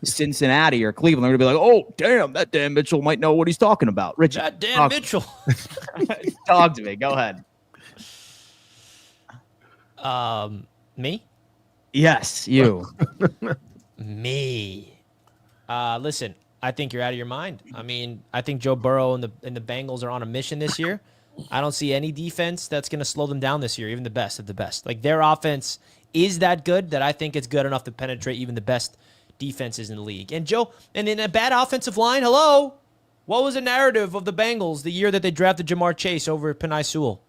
Cincinnati or Cleveland. They're going to be like, oh, damn, that Dan Mitchell might know what he's talking about. Richard, That Dan Mitchell. Talk to me. Go ahead. Me? Yes, you. Me. Listen, I think you're out of your mind. I mean, I think Joe Burrow and the Bengals are on a mission this year. I don't see any defense that's going to slow them down this year, even the best of the best. Like, their offense is that good that I think it's good enough to penetrate even the best defenses in the league. And in a bad offensive line, hello? What was the narrative of the Bengals the year that they drafted Jamar Chase over Penei Sewell?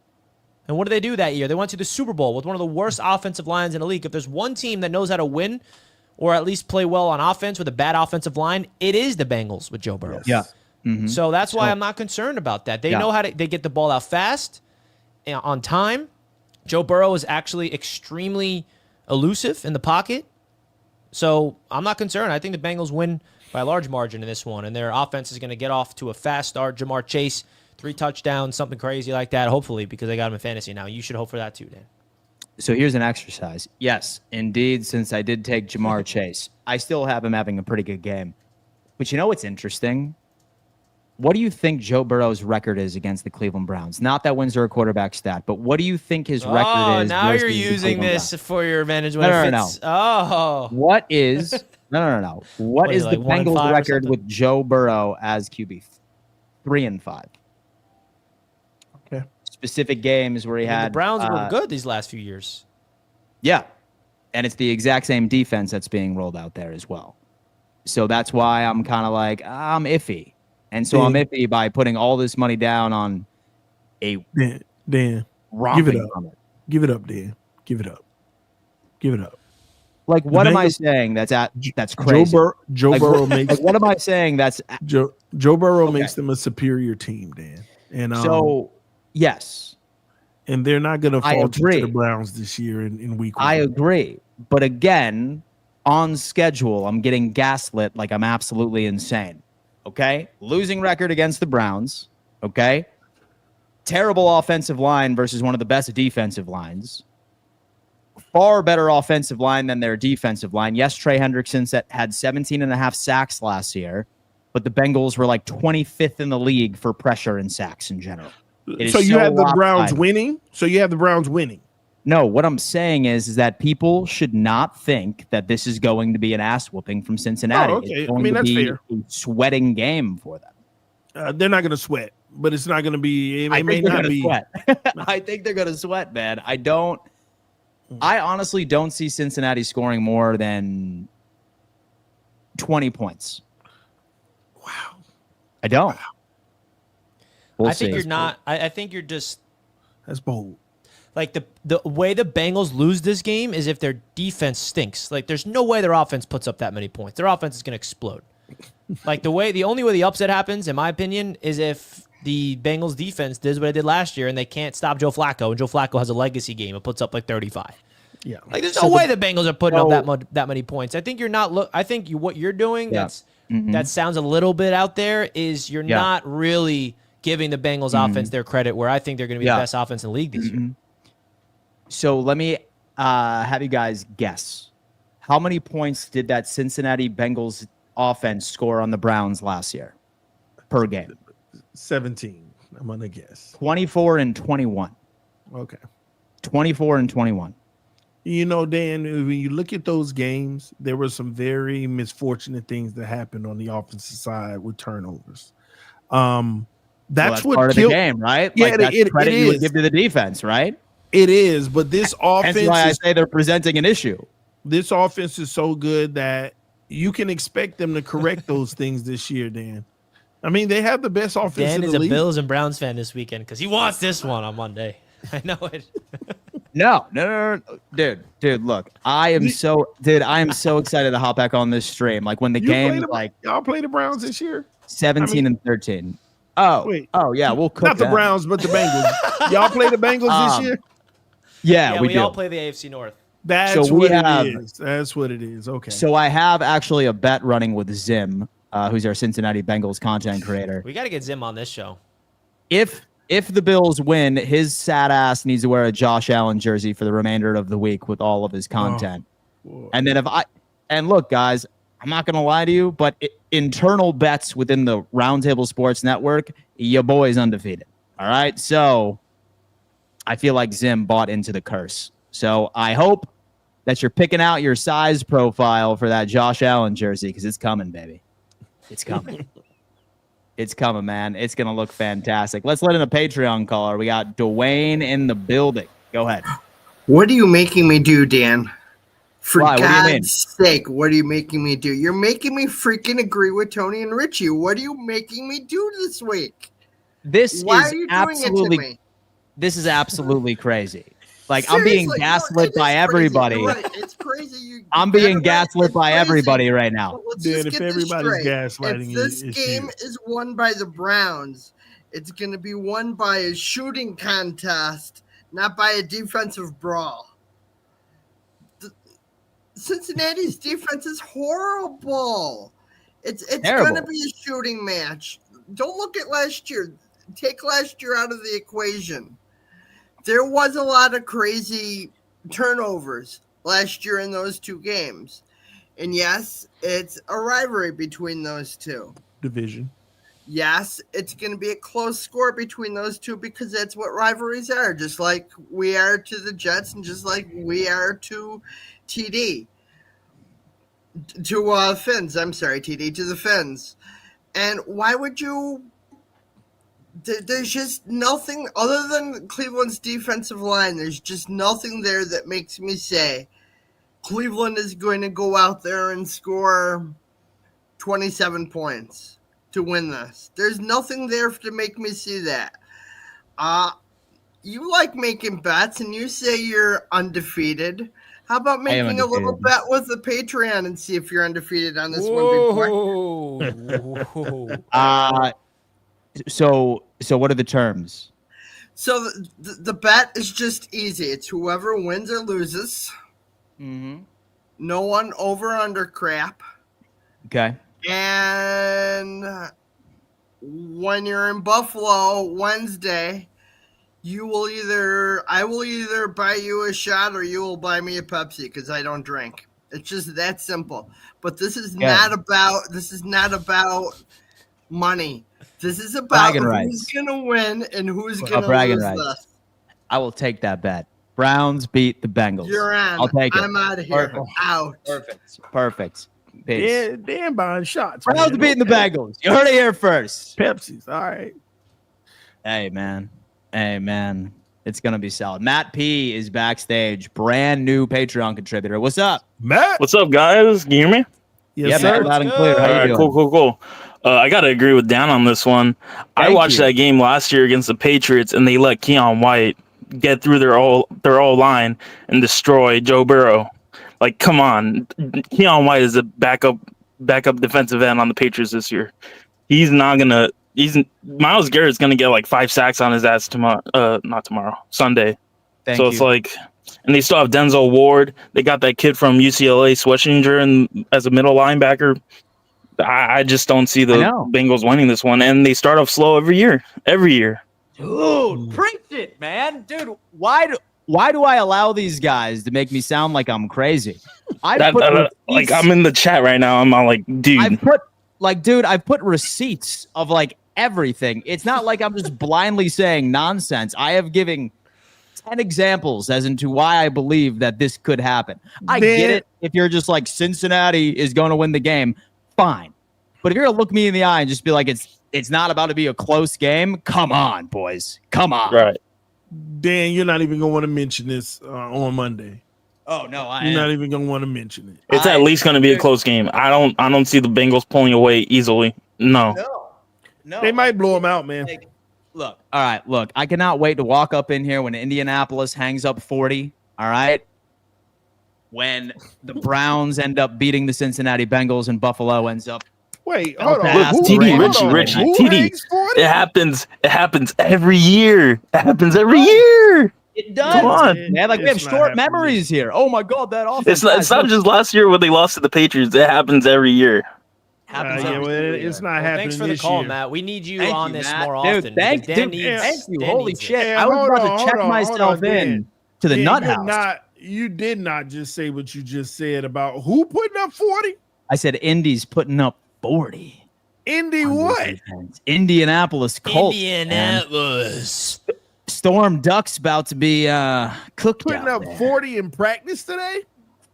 And what did they do that year? They went to the Super Bowl with one of the worst offensive lines in the league. If there's one team that knows how to win or at least play well on offense with a bad offensive line, it is the Bengals with Joe Burrow. Yeah. Mm-hmm. So that's why I'm not concerned about that. They know how to. They get the ball out fast, on time. Joe Burrow is actually extremely elusive in the pocket. So I'm not concerned. I think the Bengals win by a large margin in this one, and their offense is going to get off to a fast start. Jamar Chase, 3 touchdowns, something crazy like that, hopefully, because they got him in fantasy now. You should hope for that too, Dan. So here's an exercise. Yes, indeed, since I did take Jamar Chase, I still have him having a pretty good game. But you know what's interesting? What do you think Joe Burrow's record is against the Cleveland Browns? Not that wins are a quarterback stat, but what do you think his record is? Oh, now you're versus the using Cleveland this Browns? for your advantage. No. Oh. What is no? What is the Bengals record with Joe Burrow as QB? 3-5. Okay. Specific games where he had the Browns were good these last few years. Yeah, and it's the exact same defense that's being rolled out there as well. So that's why I'm kind of like I'm iffy, and so I'm iffy by putting all this money down on a Dan. Give it up. Give it up, Dan. Give it up. Give it up. Like, what am I saying? That's crazy. Joe Burrow makes. Like, what am I saying? That's Joe Burrow makes them a superior team, Dan. And so yes, and they're not going to fall to the Browns this year in week 1. I agree, but again, on schedule, I'm getting gaslit like I'm absolutely insane. Okay, losing record against the Browns. Okay, terrible offensive line versus one of the best defensive lines. Far better offensive line than their defensive line. Yes, Trey Hendrickson had 17.5 sacks last year, but the Bengals were like 25th in the league for pressure and sacks in general. So you have the Browns winning? So you have the Browns winning? No, what I'm saying is that people should not think that this is going to be an ass whooping from Cincinnati. Oh, okay. It's going that's to be fair. a sweating game for them. They're not going to sweat, but it's not going to be. I think they're going to sweat. I think they're going to sweat, man. I honestly don't see Cincinnati scoring more than 20 points. Wow. I don't. Wow. We'll I think see. you're not. I think you're just. That's bold. Like the way the Bengals lose this game is if their defense stinks. Like there's no way their offense puts up that many points. Their offense is going to explode. Like the only way the upset happens, in my opinion, is if the Bengals defense does what it did last year and they can't stop Joe Flacco, and Joe Flacco has a legacy game. It puts up like 35. Yeah. Like there's no way the Bengals are putting up that many points. I think you're not. I think what you're doing that sounds a little bit out there is you're not really giving the Bengals offense their credit where I think they're going to be the best offense in the league this year. So let me have you guys guess. How many points did that Cincinnati Bengals offense score on the Browns last year per game? 17. I'm going to guess. 24 and 21. Okay. 24 and 21. You know, Dan, when you look at those games, there were some very misfortunate things that happened on the offensive side with turnovers. That's what part of the game, right? Yeah, like that's credit you would give to the defense, right? It is, but this offense. That's why I say they're presenting an issue. This offense is so good that you can expect them to correct those things this year, Dan. I mean, they have the best offense Dan in the is a league. Bills and Browns fan this weekend because he wants this one on Monday. I know it. No, dude. Look, I am so excited to hop back on this stream. Like when the game, y'all play the Browns this year, 17 and 13. Oh, wait. Oh yeah, we'll cook not the Browns, but the Bengals. Y'all play the Bengals this year? Yeah, we do. all play the AFC North. That's what it is. That's what it is. Okay. So I have actually a bet running with Zim, who's our Cincinnati Bengals content creator. We got to get Zim on this show. If the Bills win, his sad ass needs to wear a Josh Allen jersey for the remainder of the week with all of his content. And then look, guys, I'm not going to lie to you, but internal bets within the Roundtable Sports Network, your boy's undefeated. All right. So I feel like Zim bought into the curse. So I hope that you're picking out your size profile for that Josh Allen jersey because it's coming, baby. It's coming. It's coming, man. It's going to look fantastic. Let's let in a Patreon caller. We got Dwayne in the building. Go ahead. What are you making me do, Dan? For Why? God's sake, what are you making me do? You're making me freaking agree with Tony and Richie. What are you making me do this week? Why are you doing it to me? This is absolutely crazy. Like, seriously, I'm being gaslit by everybody. Right. It's crazy. I'm being gaslit by everybody right now. Dude, if everybody's gaslighting you, if this game is won by the Browns, it's going to be won by a shooting contest, not by a defensive brawl. Cincinnati's defense is horrible. It's going to be a shooting match. Don't look at last year. Take last year out of the equation. There was a lot of crazy turnovers last year in those two games. And yes, it's a rivalry between those two. Division. Yes, it's going to be a close score between those two because that's what rivalries are, just like we are to the Jets and just like we are to TD. To Finns, I'm sorry, TD, to the Finns. And why would you... There's just nothing other than Cleveland's defensive line. There's just nothing there that makes me say Cleveland is going to go out there and score 27 points to win this. There's nothing there to make me see that. You like making bets and you say you're undefeated. How about making a little bet with the Patreon and see if you're undefeated on this one before? So what are the terms? So the bet is just easy. It's whoever wins or loses. Mm-hmm. No one over under crap. Okay. And when you're in Buffalo Wednesday, I will either buy you a shot or you will buy me a Pepsi because I don't drink. It's just that simple. But this is not about money. This is about who's gonna win and who's gonna lose this. I will take that bet. Browns beat the Bengals. You're on. I'll take it. I'm out of here. Perfect. Out. Perfect. Peace. Dan buying shots. Browns beating the Bengals. You heard it here first. Pepsi's. All right. Hey, man. It's going to be solid. Matt P is backstage. Brand new Patreon contributor. What's up? Matt. What's up, guys? Can you hear me? Yes, sir. Matt, Loud and clear. How you doing? Cool. I got to agree with Dan on this one. I watched that game last year against the Patriots, and they let Keon White get through their all line and destroy Joe Burrow. Like, come on. Keon White is a backup defensive end on the Patriots this year. Myles Garrett's going to get like 5 sacks on his ass Sunday. It's like, and they still have Denzel Ward. They got that kid from UCLA, Schwetzinger, and as a middle linebacker. I just don't see the Bengals winning this one. And they start off slow every year. Dude, preach it, man. Dude, why do I allow these guys to make me sound like I'm crazy? I'm in the chat right now. I'm all like, dude. I've put receipts of like everything. It's not like I'm just blindly saying nonsense. I have given 10 examples as into why I believe that this could happen. I get it. If you're just like Cincinnati is going to win the game, fine. But if you're going to look me in the eye and just be like, it's not about to be a close game, come on, boys. Come on. Right. Dan, you're not even going to want to mention this on Monday. Oh, no. You're not even going to want to mention it. It's at least going to be a close game. I don't see the Bengals pulling away easily. No. They might blow them out, man. Look, I cannot wait to walk up in here when Indianapolis hangs up 40, all right? When the Browns end up beating the Cincinnati Bengals and Buffalo ends up. Wait, hold on. Richie, TD. It happens every year. It does. Come on. Man, like we have short memories here. Oh my God, that offense. It's not just last year when they lost to the Patriots. It happens every year. It's not happening. Thanks for the call, Matt. We need you on this more often. Dude, thank you. Holy shit. I was about to check myself in to the nut house. You did not just say what you just said about who putting up 40? I said Indy's putting up 40. Indy what? Defense. Indianapolis Colts. Indianapolis. Storm Ducks about to be cooked. Putting up 40 in practice today?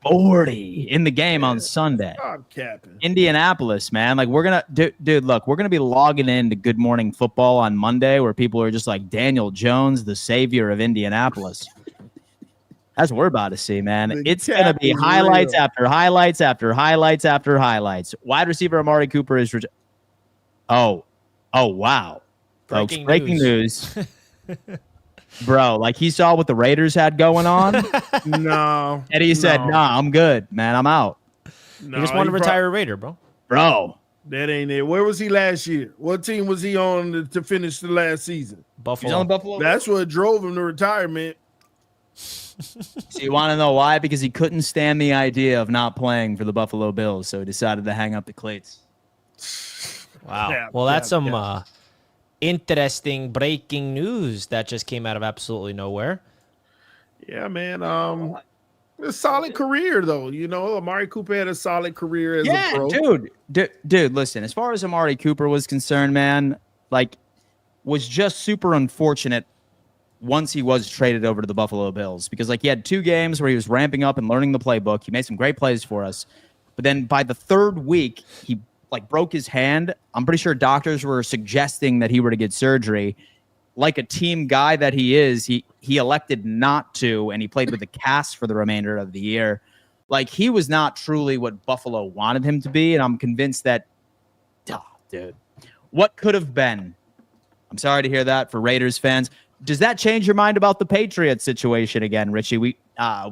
40 in the game on Sunday. I'm capping. Indianapolis, man. Like we're gonna dude, look, we're gonna be logging into Good Morning Football on Monday where people are just like Daniel Jones, the savior of Indianapolis. That's what we're about to see, man. It's going to be highlights after highlights after highlights after highlights. Wide receiver Amari Cooper is wow. Folks, breaking news. Bro, like he saw what the Raiders had going on. No. And he said, nah, I'm good, man. I'm out. No, he just want to retire a Raider, bro. That ain't it. Where was he last year? What team was he on to finish the last season? Buffalo. He's on Buffalo. That's what drove him to retirement. So you want to know why? Because he couldn't stand the idea of not playing for the Buffalo Bills, so he decided to hang up the cleats. Wow. Well, that's some interesting breaking news that just came out of absolutely nowhere. Yeah, man. A solid career though. You know, Amari Cooper had a solid career as a pro. Dude. Listen, as far as Amari Cooper was concerned, man, like, was just super unfortunate once he was traded over to the Buffalo Bills, because like he had 2 games where he was ramping up and learning the playbook. He made some great plays for us, but then by the 3rd week, he like broke his hand. I'm pretty sure doctors were suggesting that he were to get surgery. Like a team guy that he is, he elected not to, and he played with a cast for the remainder of the year. Like, he was not truly what Buffalo wanted him to be, and I'm convinced that, dude, what could have been? I'm sorry to hear that for Raiders fans. Does that change your mind about the Patriots situation again, Richie? We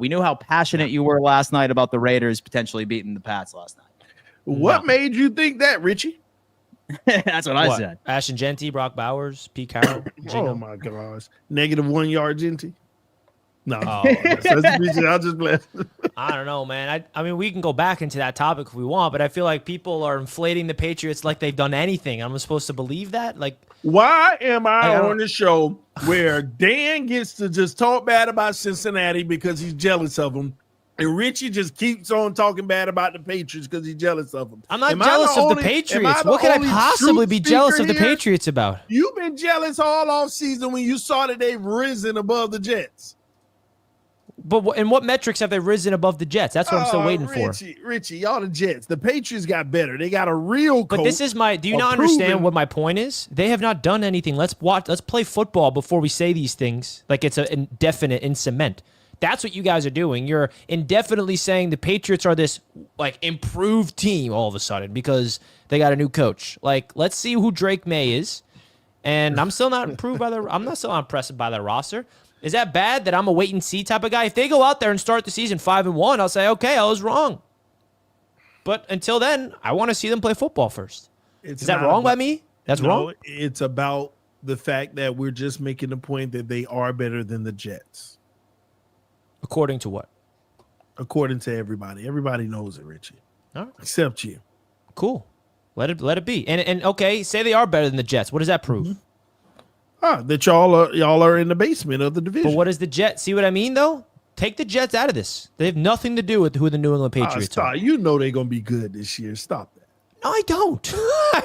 knew how passionate you were last night about the Raiders potentially beating the Pats last night. What made you think that, Richie? That's what I said. Ashton Genty, Brock Bowers, Pete Carroll. Oh my gosh. -1 yard Genty. No, I'll just bless. I don't know, man. I mean, we can go back into that topic if we want, but I feel like people are inflating the Patriots like they've done anything. I'm supposed to believe that? Like, why am I on the show where Dan gets to just talk bad about Cincinnati because he's jealous of them, and Richie just keeps on talking bad about the Patriots because he's jealous of them? I'm not jealous of the Patriots. What could I possibly be jealous of the Patriots about? You've been jealous all off season when you saw that they've risen above the Jets. But in what metrics have they risen above the Jets? That's what I'm still waiting for. Richie, y'all the Jets. The Patriots got better. They got a real coach. But this is do you not understand what my point is? They have not done anything. Let's play football before we say these things like it's an indefinite in cement. That's what you guys are doing. You're indefinitely saying the Patriots are this like improved team all of a sudden because they got a new coach. Like, let's see who Drake May is. And I'm still not still not impressed by their roster. Is that bad that I'm a wait and see type of guy? If they go out there and start the season 5-1, I'll say, okay, I was wrong. But until then, I want to see them play football first. Is that wrong by me? That's wrong? It's about the fact that we're just making the point that they are better than the Jets. According to what? According to everybody. Everybody knows it, Richie. All right. Except you. Cool. Let it be. And okay, say they are better than the Jets. What does that prove? Mm-hmm. That y'all are in the basement of the division. But what is the Jets? See what I mean, though? Take the Jets out of this. They have nothing to do with who the New England Patriots are. You know they're going to be good this year. Stop that. No, I don't.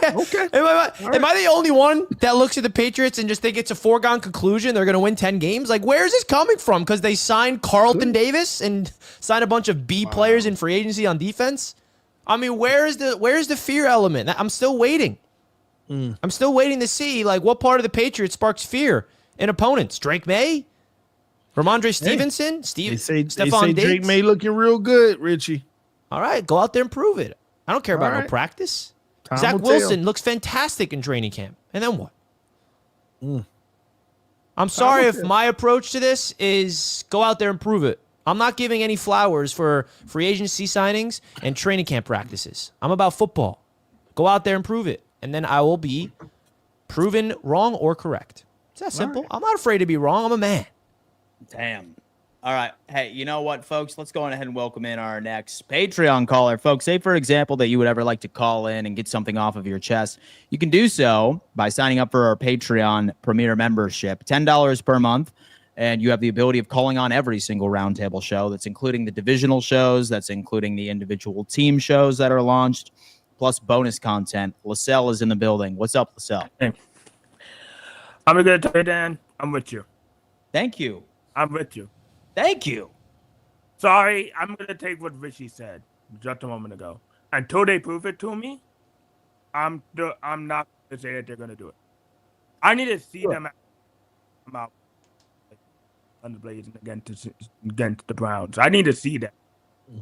Okay. Am I the only one that looks at the Patriots and just think it's a foregone conclusion they're going to win 10 games? Like, where is this coming from? Because they signed Carlton Davis and signed a bunch of B players in free agency on defense? I mean, where is the fear element? I'm still waiting. I'm still waiting to see, like, what part of the Patriots sparks fear in opponents. Drake May? Ramondre Stevenson? They say Stephon Diggs? Drake May looking real good, Richie. All right, go out there and prove it. I don't care about no practice. Zach Wilson looks fantastic in training camp. And then what? I'm sorry if my approach to this is go out there and prove it. I'm not giving any flowers for free agency signings and training camp practices. I'm about football. Go out there and prove it. And then I will be proven wrong or correct. It's that simple. Right. I'm not afraid to be wrong. I'm a man. Damn. All right. Hey, you know what, folks? Let's go on ahead and welcome in our next Patreon caller. Folks, say, for example, that you would ever like to call in and get something off of your chest. You can do so by signing up for our Patreon Premier membership, $10 per month. And you have the ability of calling on every single Roundtable show. That's including the divisional shows. That's including the individual team shows that are launched, plus bonus content. LaSalle is in the building. What's up, LaSalle? Hey. I'm going to tell you, Dan, I'm with you. Thank you. I'm with you. Thank you. Sorry, I'm going to take what Richie said just a moment ago. Until they prove it to me, I'm not going to say that they're going to do it. I need to see them out on the Blazers against the Browns. I need to see that.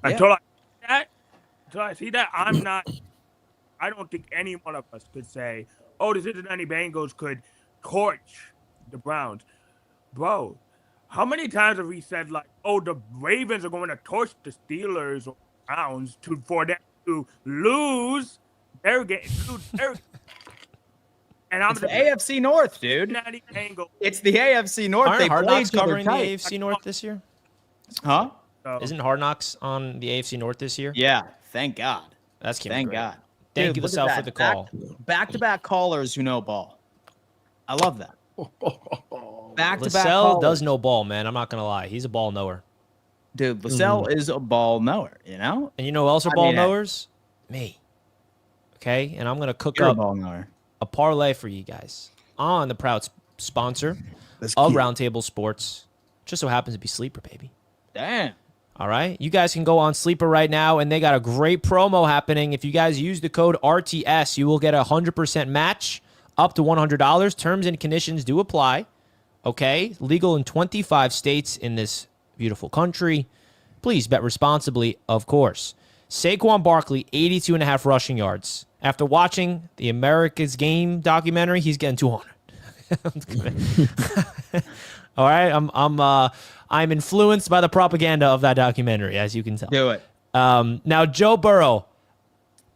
Yeah. Until I see that, I don't think any one of us could say, oh, the Cincinnati Bengals could torch the Browns. Bro, how many times have we said, like, oh, the Ravens are going to torch the Steelers or Browns for them to lose their game? And it's the AFC North, dude. It's the AFC North. Aren't Hard Knocks covering the AFC North this year? Huh? Isn't Hard Knocks on the AFC North this year? Yeah, thank God. That's thank great. God. Thank you, LaSalle, for the call. Back-to-back callers who know ball. I love that. Back-to-back LaSalle callers. does know ball, man. I'm not going to lie. He's a ball knower. Dude, LaSalle is a ball knower, you know? And you know who else are ball knowers? Me. Okay? And I'm going to cook You're a up ball knower. a parlay for you guys on the proud sponsor of Roundtable Sports. Just so happens to be Sleeper, baby. Damn. All right? You guys can go on Sleeper right now, and they got a great promo happening. If you guys use the code RTS, you will get a 100% match up to $100. Terms and conditions do apply. Okay? Legal in 25 states in this beautiful country. Please bet responsibly, of course. Saquon Barkley, 82.5 rushing yards. After watching the America's Game documentary, he's getting 200. All right, I'm influenced by the propaganda of that documentary, as you can tell. Do it. Now, Joe Burrow,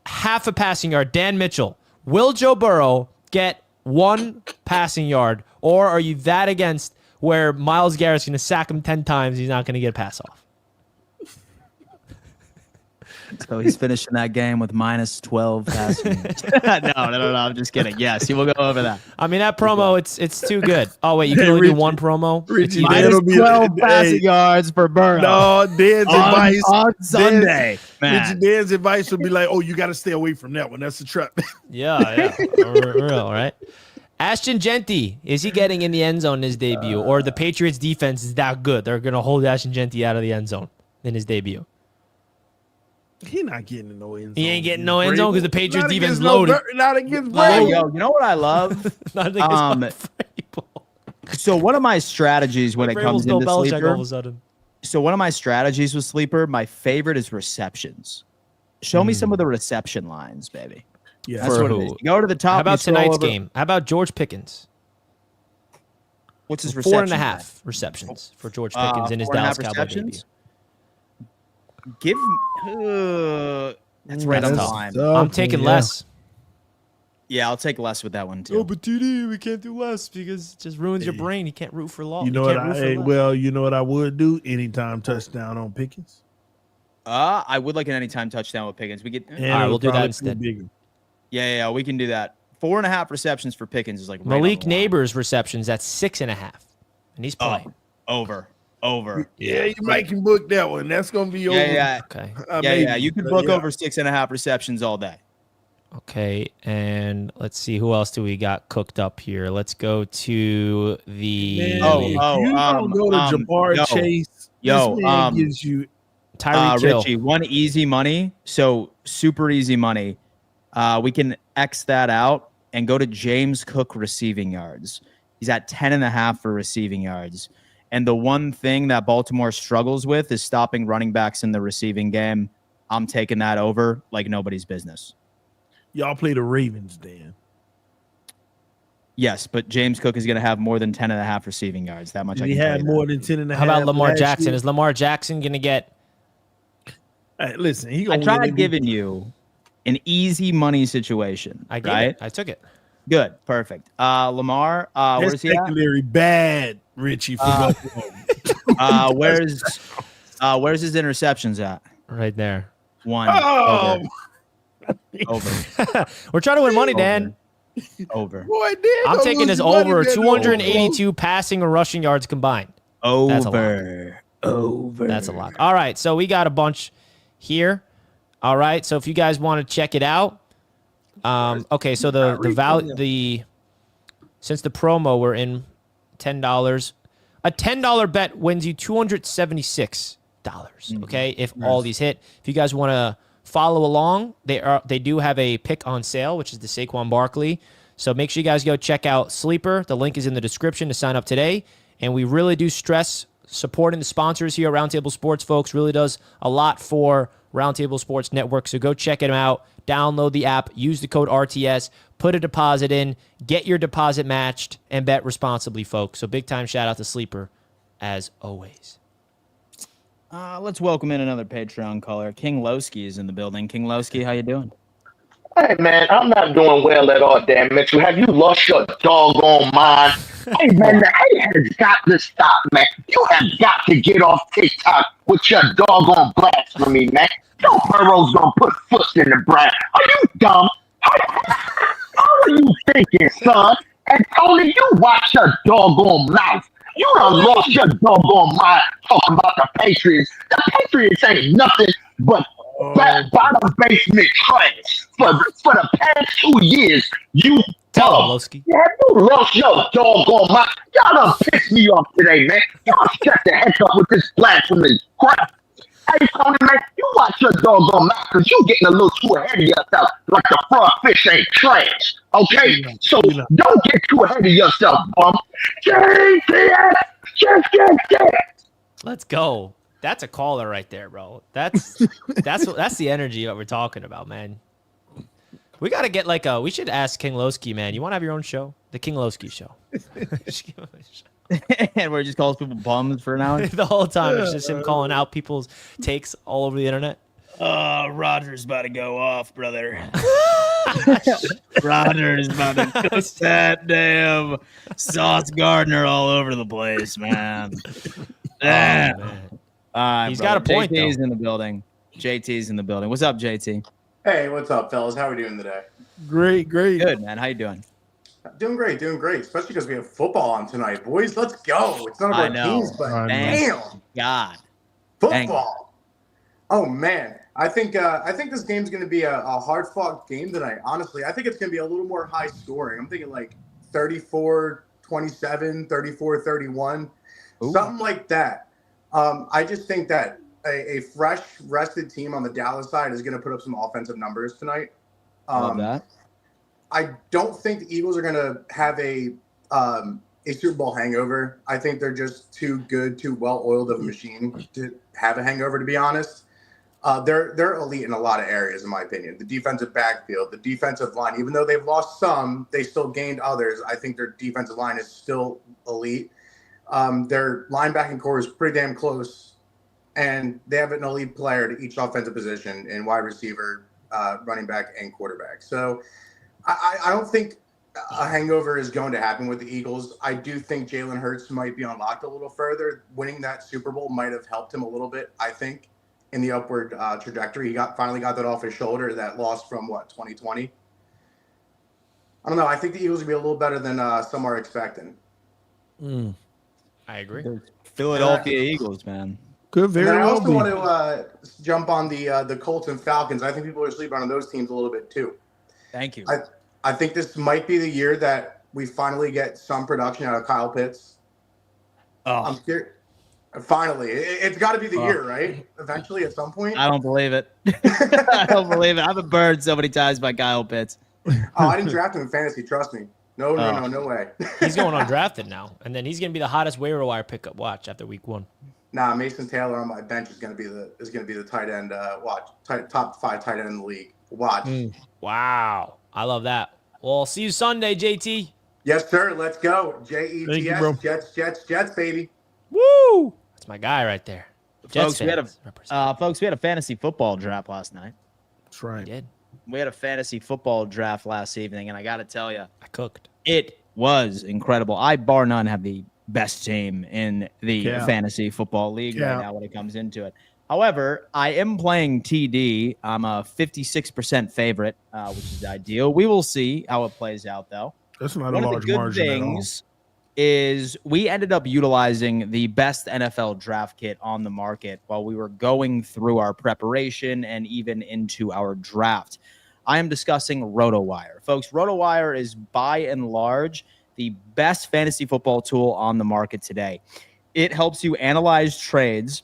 half a passing yard. Dan Mitchell, will Joe Burrow get 1 passing yard, or are you that against where Myles Garrett's going to sack him 10 times, he's not going to get a pass off? So he's finishing that game with minus 12 passing yards. No, I'm just kidding. Yes, he will go over that. I mean, that promo, it's too good. Oh, wait, you can only do one promo? Richie, Minus 12 passing yards for Burrow. No, Dan's advice on Sunday. Richie, Dan's advice would be like, "Oh, you got to stay away from that one. That's a trap." Yeah. Real, right? Ashton Genty, is he getting in the end zone in his debut? Or the Patriots defense is that good? They're going to hold Ashton Genty out of the end zone in his debut. He not getting in no end zone. He ain't getting no end zone because the Patriots Not defense against loaded. Not against Yo, Brady. you know what I love? Not against Vrabel. So one of my strategies when it comes Vrabel's Bill into Belichick Sleeper. all of a sudden. So one of my strategies with Sleeper, my favorite is receptions. Show me some of the reception lines, baby. Yeah, That's For what who? it is. You go to the top. How about you scroll tonight's over- game? How about George Pickens? What's his reception? 4.5 receptions for George Pickens in his 4.5 Dallas Cowboy receptions? debut. Give. That's right on the tough. line. I'm taking less. Yeah, I'll take less with that one too. but TD, we can't do less because it just ruins your brain. You can't root for law. You know what? You know what I would do? Anytime touchdown on Pickens. I would like an anytime touchdown with Pickens. We get. And All right, we'll do that probably instead. bigger. Yeah, we can do that. 4.5 receptions for Pickens is like right Malik on the line. Neighbors receptions at 6.5, and he's playing. Over. Yeah, you might can book that one. That's gonna be over. Yeah. Okay. Yeah. You can book over 6.5 receptions all day. Okay, and let's see who else do we got cooked up here. Let's go to the Man, if you don't go to Jabbar Chase. This man gives you Tyreek Hill. Richie, one easy money. So super easy money. We can X that out and go to James Cook receiving yards. He's at 10.5 for receiving yards. And the one thing that Baltimore struggles with is stopping running backs in the receiving game. I'm taking that over like nobody's business. y'all play the Ravens, Dan. Yes, but James Cook is going to have more than 10.5 receiving yards. That much I can He tell had you more that. than 10.5. How about Lamar last Jackson? year. Is Lamar Jackson going to get... Hey, listen, he I gonna tried win giving you an easy money situation. I get right? it. I took it. Good. Perfect. Lamar, That's where's he at? secondary bad, Richie. For Buffalo. Where's his interceptions at? Right there. 1. Oh, Over. We're trying to win money, Dan. Over. boy, Dan, I'm don't taking lose this your money, over Dan. 282 passing or rushing yards combined. That's a lot. Over. That's a lot. All right, so we got a bunch here. All right, so if you guys want to check it out, okay. So since the promo we're in $10, a $10 bet wins you $276. Okay, if all these hit. If you guys want to follow along, they do have a pick on sale, which is the Saquon Barkley. So make sure you guys go check out Sleeper. The link is in the description to sign up today. And we really do stress supporting the sponsors here at Roundtable Sports, folks. Really does a lot for Roundtable Sports Network. So go check it out. Download the app. Use the code RTS. Put a deposit in. Get your deposit matched. And bet responsibly, folks. So big time shout out to Sleeper, as always. Let's welcome in another Patreon caller. King Lowski is in the building. King Lowski, how you doing? Hey, man, I'm not doing well at all, damn Mitchell. Have you lost your doggone mind? Hey, man, hey, has got to stop, man. You have got to get off TikTok with your doggone blasphemy, man. Joe Burrow's going to put foot in the ground. Are you dumb? How are you thinking, son? And Tony, you watch your doggone mouth. You done lost your doggone mind talking about the Patriots. The Patriots ain't nothing but bottom basement trash. For the past 2 years, you Tell him, Lowski. Yeah, you lost your doggone mind. Y'all done pissed me off today, man. Y'all shut the heck up with this blasphemous crap. Hey, Tony, man, you watch your doggone mouth because you getting a little too ahead of yourself like the frog fish ain't trash, okay? So don't get too ahead of yourself, bum. Let's go. That's a caller right there, bro. That's the energy that we're talking about, man. We got to get we should ask King Lowski, man. You want to have your own show? The King Lowski show. And where he just calls people bums for an hour? The whole time. It's just him calling out people's takes all over the internet. Rodgers about to go off, brother. Rodgers about to cook that damn Sauce Gardner all over the place, man. He's got a point, JT's though. in the building. JT's in the building. What's up, JT? Hey, what's up, fellas? How are we doing today? Great. Good, man. How you doing? Doing great. Especially because we have football on tonight, boys. Let's go. It's none of our teams, but damn, God, football. Oh man, I think this game's going to be a hard-fought game tonight. Honestly, I think it's going to be a little more high-scoring. I'm thinking like 34-27, 34-31, something like that. I just think that a fresh, rested team on the Dallas side is going to put up some offensive numbers tonight. Love that. I don't think the Eagles are going to have a Super Bowl hangover. I think they're just too good, too well-oiled of a machine to have a hangover, to be honest. They're elite in a lot of areas, in my opinion. The defensive backfield, the defensive line, even though they've lost some, they still gained others. I think their defensive line is still elite. Their linebacking core is pretty damn close, and they have an elite player to each offensive position in wide receiver, running back, and quarterback. So I don't think a hangover is going to happen with the Eagles. I do think Jalen Hurts might be unlocked a little further. Winning that Super Bowl might have helped him a little bit, I think, in the upward trajectory. He finally got that off his shoulder, that loss from, 2020? I don't know. I think the Eagles will be a little better than some are expecting. I agree. Philadelphia Eagles, man. Could very I well also be. want to jump on the Colts and Falcons. I think people are sleeping on those teams a little bit too. Thank you. I think this might be the year that we finally get some production out of Kyle Pitts. I'm scared. Finally, it's got to be the year, right? Eventually, at some point. I don't believe it. I don't believe it. I've been burned so many times by Kyle Pitts. I didn't draft him in fantasy. Trust me. No way. He's going undrafted now, and then he's going to be the hottest waiver wire pickup. Watch after week 1. Nah, Mason Taylor on my bench is going to be the tight end. Top 5 tight end in the league. Watch. Wow, I love that. Well, see you Sunday, JT. Yes, sir. Let's go. Jets, Jets, baby. Woo! That's my guy right there. Folks, we had a fantasy football draft last night. That's right. We did. We had a fantasy football draft last evening, and I got to tell you, I cooked. It was incredible. I, bar none, have the best team in the fantasy football league right now when it comes into it. However, I am playing TD. I'm a 56% favorite, which is ideal. We will see how it plays out, though. That's not One a of large the good margin things is we ended up utilizing the best NFL draft kit on the market while we were going through our preparation and even into our draft. I am discussing RotoWire. Folks, RotoWire is by and large the best fantasy football tool on the market today. It helps you analyze trades.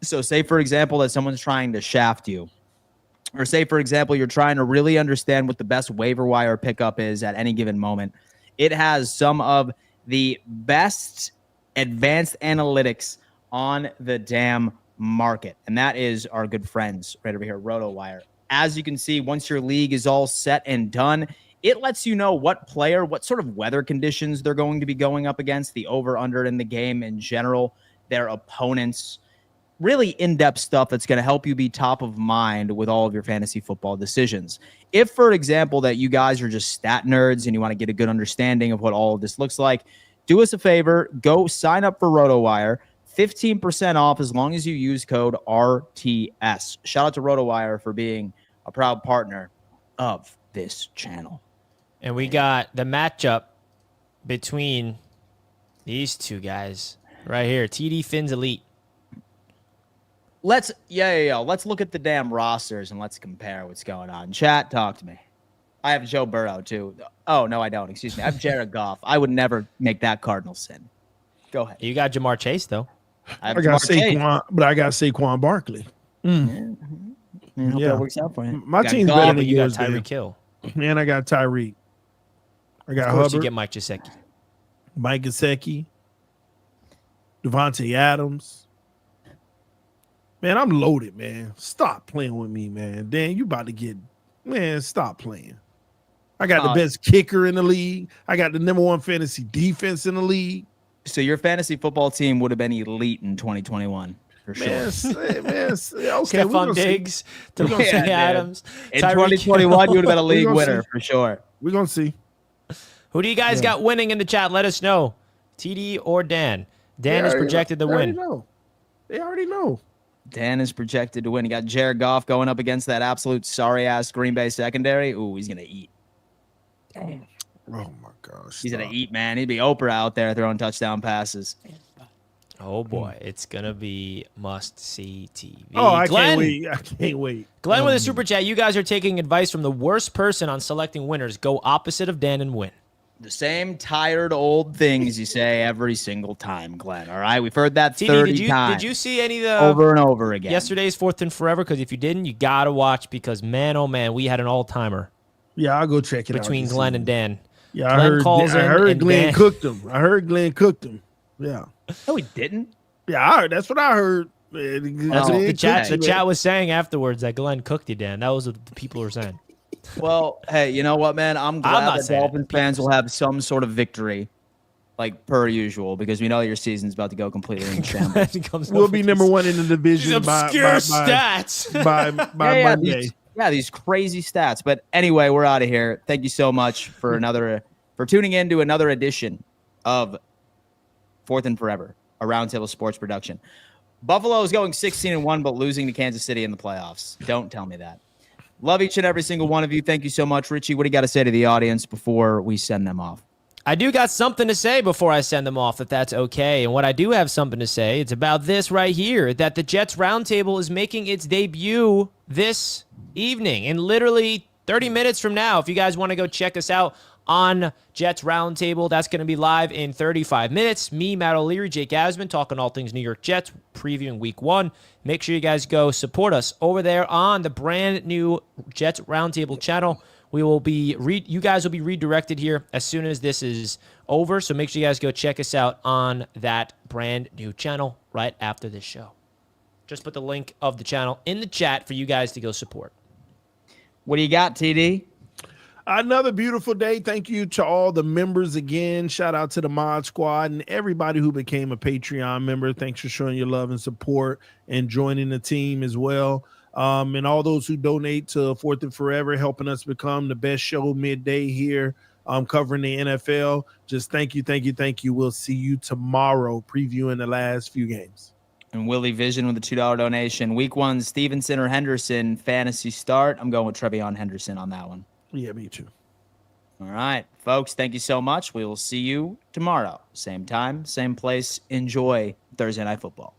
So say, for example, that someone's trying to shaft you, or say, for example, you're trying to really understand what the best waiver wire pickup is at any given moment. It has some of the best advanced analytics on the damn market. And that is our good friends right over here, RotoWire. As you can see, once your league is all set and done, it lets you know what player, what sort of weather conditions they're going to be going up against, the over-under in the game in general, their opponents, really in-depth stuff that's going to help you be top of mind with all of your fantasy football decisions. If, for example, that you guys are just stat nerds and you want to get a good understanding of what all of this looks like, do us a favor, go sign up for RotoWire. 15% off as long as you use code RTS. Shout out to RotoWire for being a proud partner of this channel. And we got the matchup between these two guys right here. TD Finn's Elite. Let's look at the damn rosters and let's compare what's going on. Chat, talk to me. I have Joe Burrow too. Oh no, I don't. Excuse me. I have Jared Goff. I would never make that Cardinal sin. Go ahead. You got Jamar Chase though. I got Saquon, but I got Saquon Barkley. Hope that works out for you. My team's better than yours. You got Tyreek Hill. And I got Tyreek. I got Of course Hubbard. you get Mike Gesicki. Mike Gesicki. Devontae Adams. Man, I'm loaded, man. Stop playing with me, man. Dan, you about to get... Man, stop playing. I got the best kicker in the league. I got the #1 fantasy defense in the league. So your fantasy football team would have been elite in 2021 for sure. Man, okay, Stephon Diggs, Devontae Adams. In 2021, you would have been a league winner for sure. We're going to see. Who do you guys got winning in the chat? Let us know. TD or Dan? Dan is projected to win. They already know. Dan is projected to win. You got Jared Goff going up against that absolute sorry-ass Green Bay secondary. Ooh, he's going to eat. Damn. Oh, my gosh. He's going to eat, man. He'd be Oprah out there throwing touchdown passes. Oh, boy. It's going to be must-see TV. Oh, I Glenn, can't wait. Glenn with a super chat. You guys are taking advice from the worst person on selecting winners. Go opposite of Dan and win. The same tired old things you say every single time, Glenn. All right? We've heard that TD, 30 times. Did you see any of the... over and over again. Yesterday's Fourth and Forever? Because if you didn't, you got to watch because, man, oh, man, we had an all-timer. Yeah, I'll go check it out. Between Glenn and Dan. Yeah, I heard Glenn cooked him. Yeah. No, he didn't. Yeah, that's what I heard. That's what the chat was saying afterwards, that Glenn cooked you, Dan. That was what the people were saying. Well, hey, you know what, man? I'm glad that Dolphins fans will have some sort of victory, like per usual, because we know your season's about to go completely in shambles. We'll be #1 in the division. These obscure stats by Monday. These crazy stats. But anyway, we're out of here. Thank you so much for tuning in to another edition of Fourth and Forever, a Roundtable Sports production. Buffalo is going 16-1, but losing to Kansas City in the playoffs. Don't tell me that. Love each and every single one of you. Thank you so much. Richie, what do you got to say to the audience before we send them off? I do got something to say before I send them off, if that's okay. And what I do have something to say, it's about this right here, that the Jets Roundtable is making its debut this evening. In literally 30 minutes from now, if you guys want to go check us out on Jets Roundtable, that's going to be live in 35 minutes. Me, Matt O'Leary, Jake Asman, talking all things New York Jets, previewing Week 1. Make sure you guys go support us over there on the brand new Jets Roundtable channel. We will be you guys will be redirected here as soon as this is over. So make sure you guys go check us out on that brand new channel right after this show. Just put the link of the channel in the chat for you guys to go support. What do you got, TD? Another beautiful day. Thank you to all the members again. Shout out to the Mod Squad and everybody who became a Patreon member. Thanks for showing your love and support and joining the team as well. And all those who donate to Fourth and Forever, helping us become the best show midday here, covering the NFL. Just thank you. We'll see you tomorrow previewing the last few games. And Willie Vision with a $2 donation. Week 1, Stevenson or Henderson fantasy start. I'm going with Trevion Henderson on that one. Yeah, me too. All right, folks, thank you so much. We will see you tomorrow. Same time, same place. Enjoy Thursday Night Football.